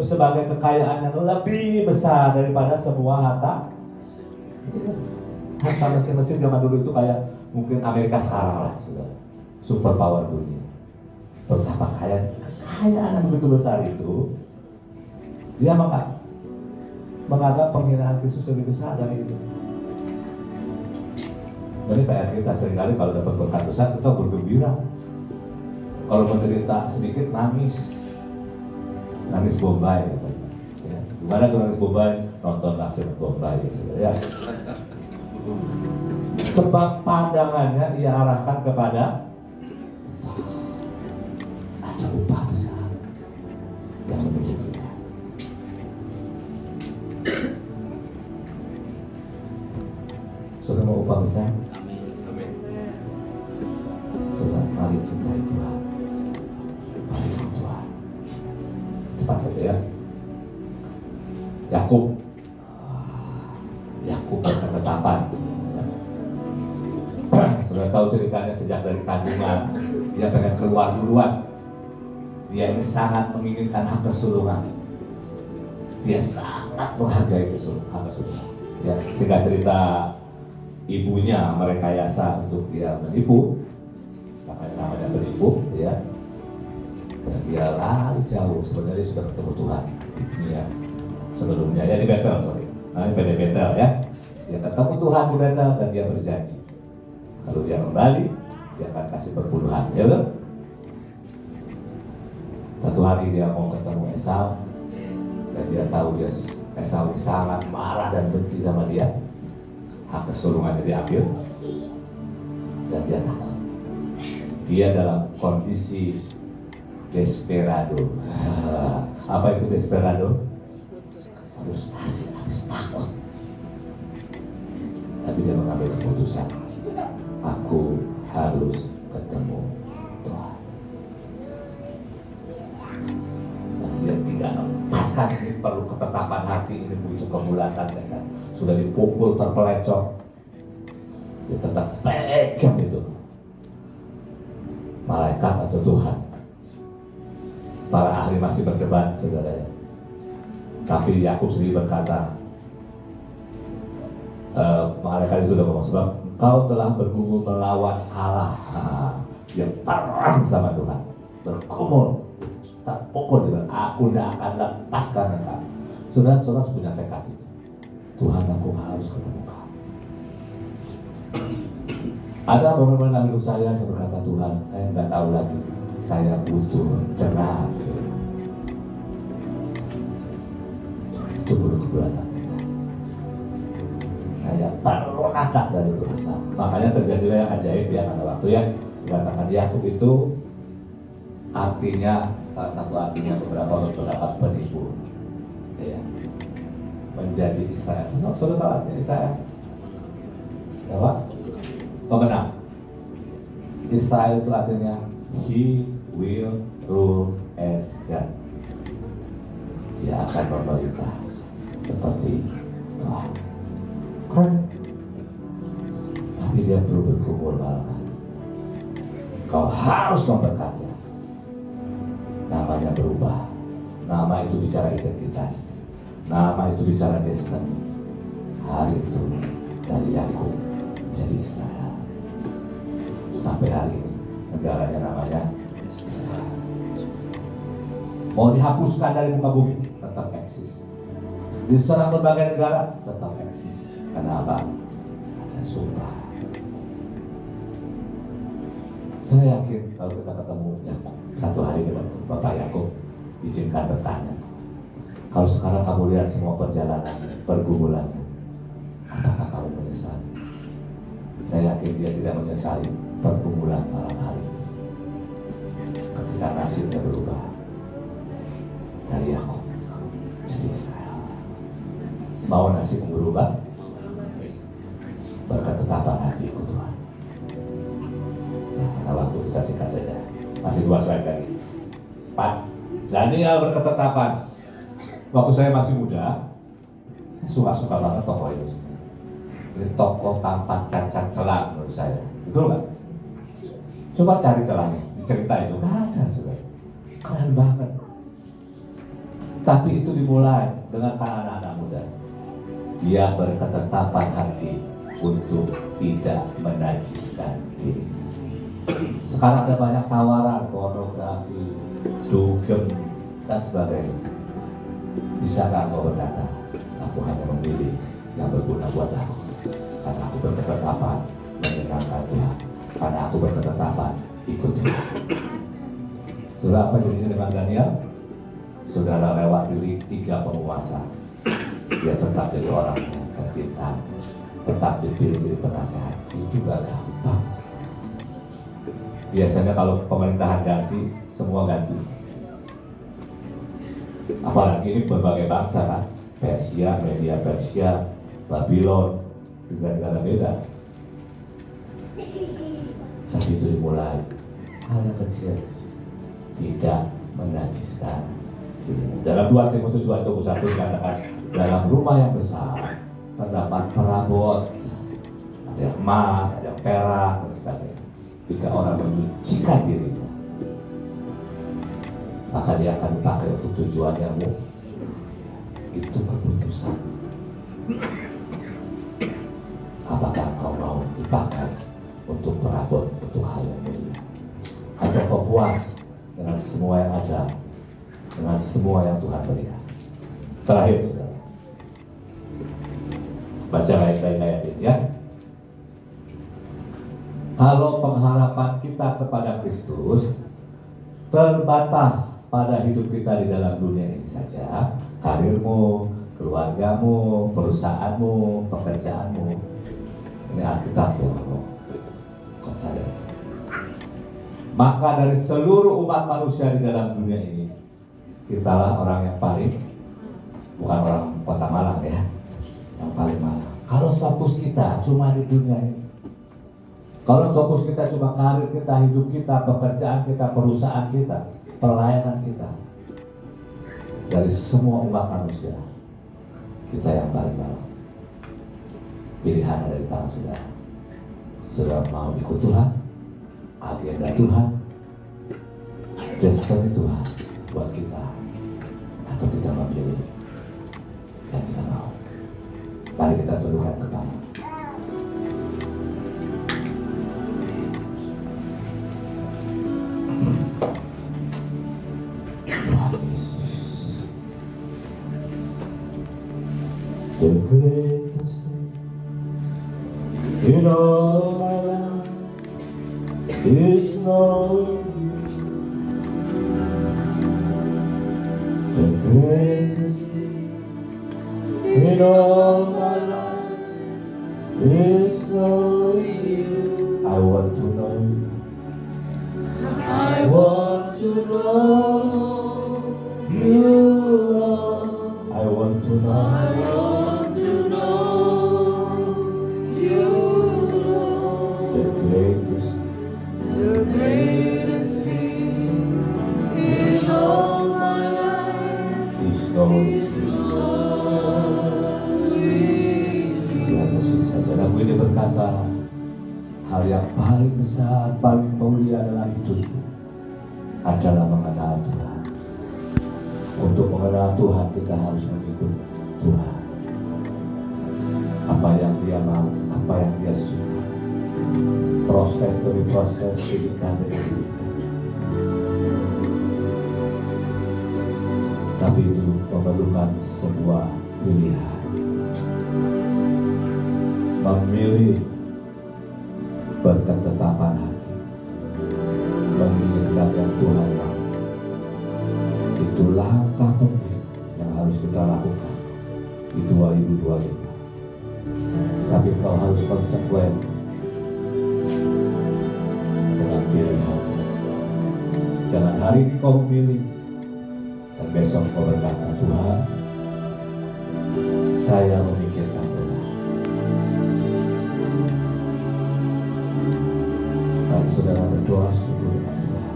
sebagai kekayaan yang lebih besar daripada semua harta. Harta mesin-mesin zaman dulu itu kayak mungkin Amerika sekarang lah, sudah super power dunia. Betapa kekayaan yang begitu besar itu, dia menganggap penghinaan Kristus lebih besar dari itu. Jadi PR kita seringkali kalau dapat berkat besar kita bergembira. Kalau menderita sedikit nangis Bombay. Ya. Gimana tuh nangis Bombay? Nontonlah film Bombay. Ya. Sebab pandangannya ia arahkan kepada ada upah besar yang menunggu kita. Sudah mau upah besar? Amin. Sudah, mari cintai Tuhan. Mari Tuhan. Cepat saja ya. Yakub berketetapan. Sudah tahu ceritanya sejak dari kandungan, dia pengen keluar duluan. Dia ini sangat menginginkan hak kesulungan. Dia sangat menghargai hak kesulungan. Ya, sehingga cerita ibunya merekayasa untuk dia menipu, namanya menipu, ya. Dan dia lari jauh, sebenarnya sudah ketemu Tuhan. Ya, sebelumnya ya di Betel, namanya Betel ya. Dia ketemu Tuhan di Betel dan dia berjanji. Kalau dia kembali, dia akan kasih perpuluhan, ya kan? Satu hari dia mau ketemu Esau, dan dia tahu Esau sangat marah dan benci sama dia. Hak kesulungannya diambil, dan dia takut. Dia dalam kondisi desperado. Apa itu desperado? Frustasi, habis takut. Tapi dia mengambil keputusan. Aku harus ketemu Tuhan. Dan dia tidak lepaskan, ini perlu ketetapan hati, ini butuh kemulatan, kan? Sudah dipukul, terpelecok, dia tetap pegang itu. Malaikat atau Tuhan? Para ahli masih berdebat, saudara ya. Tapi Yakub sendiri berkata, malaikat itu udah ngomong, sebab engkau telah bergumul melawan Allah. Dia perang sama Tuhan, bergumul, tak pukul, dia bilang, aku tidak akan lepaskan engkau. Saudara-saudara punya tekad itu. Tuhan, aku harus ketemu kau. Ada beberapa hidup saya berkata, Tuhan, saya nggak tahu lagi, saya butuh cerah. Itu baru keberatan. Saya perlu angkat dari Tuhan. Nah, makanya terjadilah yang ajaib ya, pada waktu yang dikatakan Yakub itu artinya, salah satu artinya beberapa terdapat penipu, ya, menjadi Israel. Sudah tahu artinya Israel? Ya Pak? Pemenang. Israel itu artinya He will rule as God. Dia akan memerintah seperti Tuhan. Kan? Tapi dia perlu berkumpul malam. Kau harus memberkati. Namanya berubah. Nama itu bicara identitas. Nama itu bicara destiny. Hari itu dari Yakub jadi Israel. Sampai hari ini negaranya namanya Israel. Mau dihapuskan dari muka bumi, tetap eksis. Diserang berbagai negara, tetap eksis. Kenapa? Ada sumpah. Saya yakin kalau kita ketemu Yakub, satu hari kita ketemu Bapak Yakub, izinkan bertanya. Kalau sekarang kamu lihat semua perjalanan, pergumulanmu, apakah kamu menyesali? Saya yakin dia tidak menyesali pergumulan malam hari ini. Ketika nasibnya berubah dari Yakub jadi Israel. Mau nasib berubah? Berketetapan hati ikut Tuhan. Nah, karena waktu kita singkat saja. Masih 2 slide lagi. 4. Daniel berketetapan. Waktu saya masih muda, saya suka banget tokoh ini. Ini tokoh tanpa cacat celah menurut saya. Betul nggak? Coba cari celahnya di cerita itu. Nggak ada, saudara. Keren banget. Tapi itu dimulai dengan anak-anak muda. Dia berketetapan hati untuk tidak menajiskan diri. Sekarang ada banyak tawaran pornografi, dugem, dan sebagainya. Bisakah engkau berkata, aku hanya memilih yang berguna buat aku, karena aku berketetapan menyenangkan Tuhan, karena aku berketetapan ikut Tuhan. Saudara, apa jadinya dengan Daniel? Saudara lewati 3 penguasa, dia tetap jadi orang yang terpintar, tetap dipilih jadi penasehat. Itu gak gampang. Biasanya kalau pemerintahan ganti, semua ganti. Apalagi ini berbagai bangsa kan, Persia, Media Persia, Babylon, juga negara beda. Tapi itu dimulai hal yang kecil, tidak menajiskan diri. Dalam 2 Timotius 2:21 dikatakan, dalam rumah yang besar terdapat perabot, ada yang emas, ada yang perak, dan sebagainya. Jika orang menyucikan dirinya, maka dia akan dipakai untuk tujuan yang mulia. Itu keputusan. Apakah kau mau dipakai untuk perabot, untuk hal yang mulia? Atau kau puas dengan semua yang ada, dengan semua yang Tuhan berikan? Terakhir, saudara, baca baik-baik ayat ini ya. Kalau pengharapan kita kepada Kristus terbatas pada hidup kita di dalam dunia ini saja, karirmu, keluargamu, perusahaanmu, pekerjaanmu, ini Alkitab ya Allah, kau sadar. Maka dari seluruh umat manusia di dalam dunia ini, kitalah orang yang paling, bukan orang Kota Malang ya, yang paling malang. Kalau fokus kita cuma di dunia ini, kalau fokus kita cuma karir kita, hidup kita, pekerjaan kita, perusahaan kita, pelayanan kita, dari semua umat manusia, kita yang paling malang. Pilihan ada di tangan saudara. Saudara mau ikut Tuhan, agenda Tuhan, destiny Tuhan buat kita, atau kita memilih yang kita mau. Mari kita tundukkan kepala. The greatest thing in all my life is knowing you. The greatest thing in all my life is knowing you. I want to know you. I want to know you. I want to know. The greatest thing in all my life is knowing saja. Lagu ini berkata, hal yang paling besar, paling mulia dalam hidupku adalah mengenal Tuhan. Untuk mengenal Tuhan, kita harus mengikut Tuhan. Apa yang Dia mau, apa yang Dia suka. Proses demi proses, didikan demi didikan. Tapi itu memerlukan sebuah pilihan. Memilih berketetapan hati, menginginkan yang Tuhan mau. Itu langkah penting yang harus kita lakukan di 2025. Tapi kau harus konsekuen dengan pilihan. Jangan hari ini kau memilih dan besok kau berkata, Tuhan, saya memikirkan Tuhan. Mari saudara berdoa sungguh dengan Tuhan.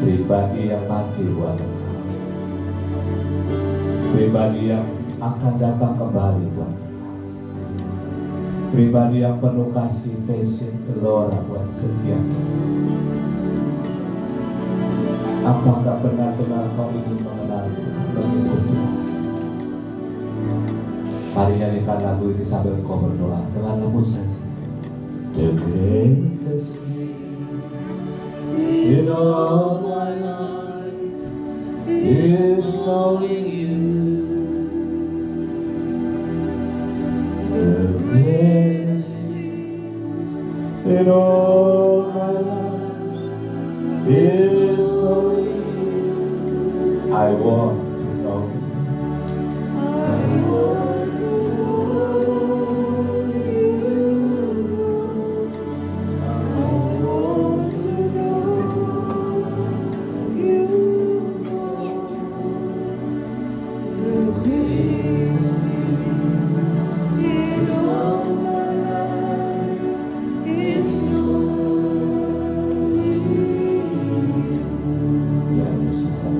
pribadi yang mati buat Engkau, pribadi yang akan datang kembali buat Engkau, pribadi yang penuh kasih, passion, gelora buat setiap kita. Apakah benar-benar kau ingin mengenal mengikut Tuhan? Mari nyanyikan lagu ini sambil kau berdoa dengan lembut saja. The greatest things in all my life is knowing you. The greatest things in all my life is knowing you. I want to know you. I want to know you. I want to know you. The greatest things in all my life is knowing you. Ya, susah.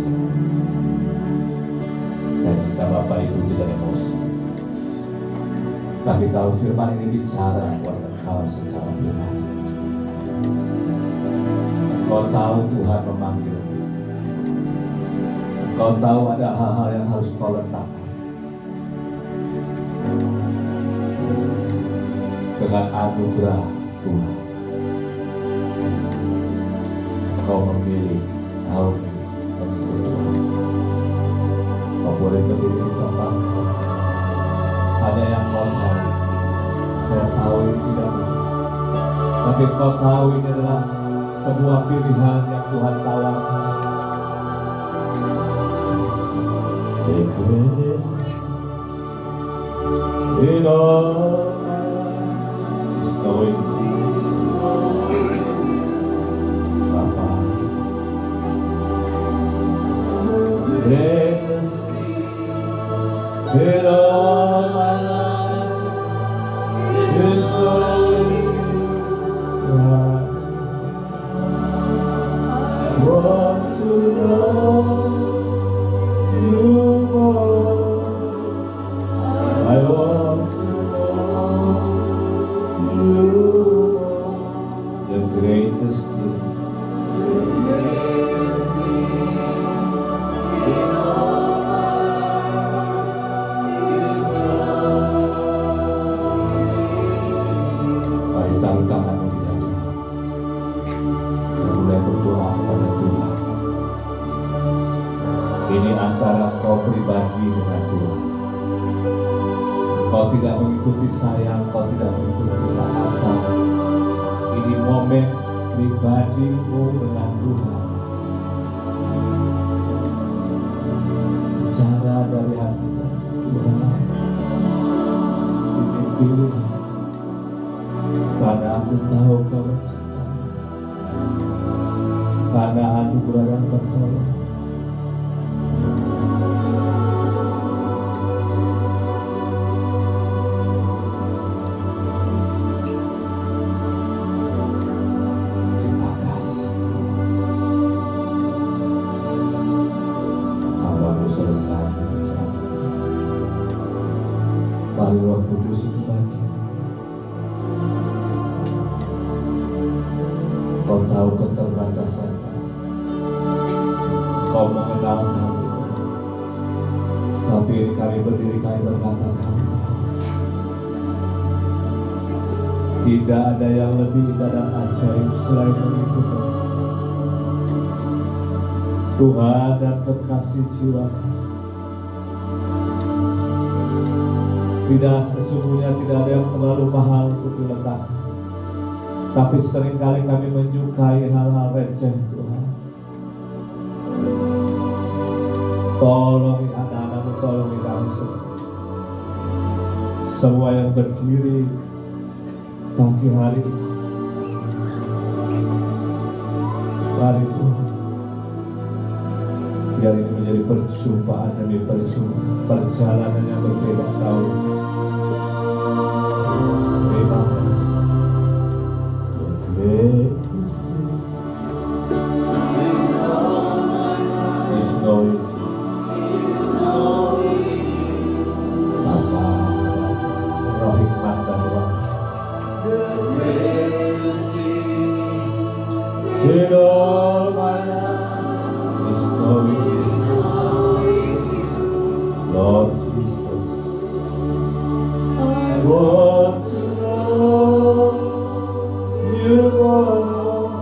Saya minta Bapak Ibu tidak emosi, tapi kalau firman ini bicara buat engkau secara pribadi, engkau tahu Tuhan memanggil, engkau tahu ada hal-hal yang harus kau letakkan. Dengan anugerah Tuhan, engkau memilih tahun ini mengikut Tuhan. Kau boleh berdiri di tempat. Ada yang kau tahu, saya tahu ini tidak mudah, tapi kau tahu ini adalah sebuah pilihan yang Tuhan tawarkan. The greatest in all my life is knowing this, Bapa. The greatest in all my life is knowing you. I want to know you more. I want to know you more. The greatest thing. The greatest thing in all my life is knowing you. Mari taruh tanganmu di dada dan mulai berdoa kepada Tuhan. Ini antara kau pribadi dengan Tuhan. Kau tidak mengikuti saya, kau tidak mengikuti batasan. Ini momen pribadimu dengan Tuhan. Bicara dari hati Tuhan. Ini pilihan. Karena aku tahu kau mencintai. Karena anugerah dan pertolongan. Mari Roh Kudus itu bagi. Kau tahu keterbatasan kami. Kau mengenal kami. Tapi ini kami berdiri, kami berkata kami. Tidak ada yang lebih indah dan ajaib selain mengikut Tuhan dan kekasih jiwa kami. Tidak, sesungguhnya tidak ada yang terlalu mahal untuk diletakkan. Tapi seringkali kami menyukai hal-hal receh Tuhan. Tolongi anak-anakmu, tolongi kami semua yang berdiri pagi hari ini. Mari Tuhan, biar ini menjadi perjumpaan demi perjumpaan, perjalanan yang berbeda tahun. Terima kasih. The greatest thing in all In all my life is knowing you, Lord Jesus. I want to know you more.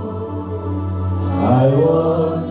I want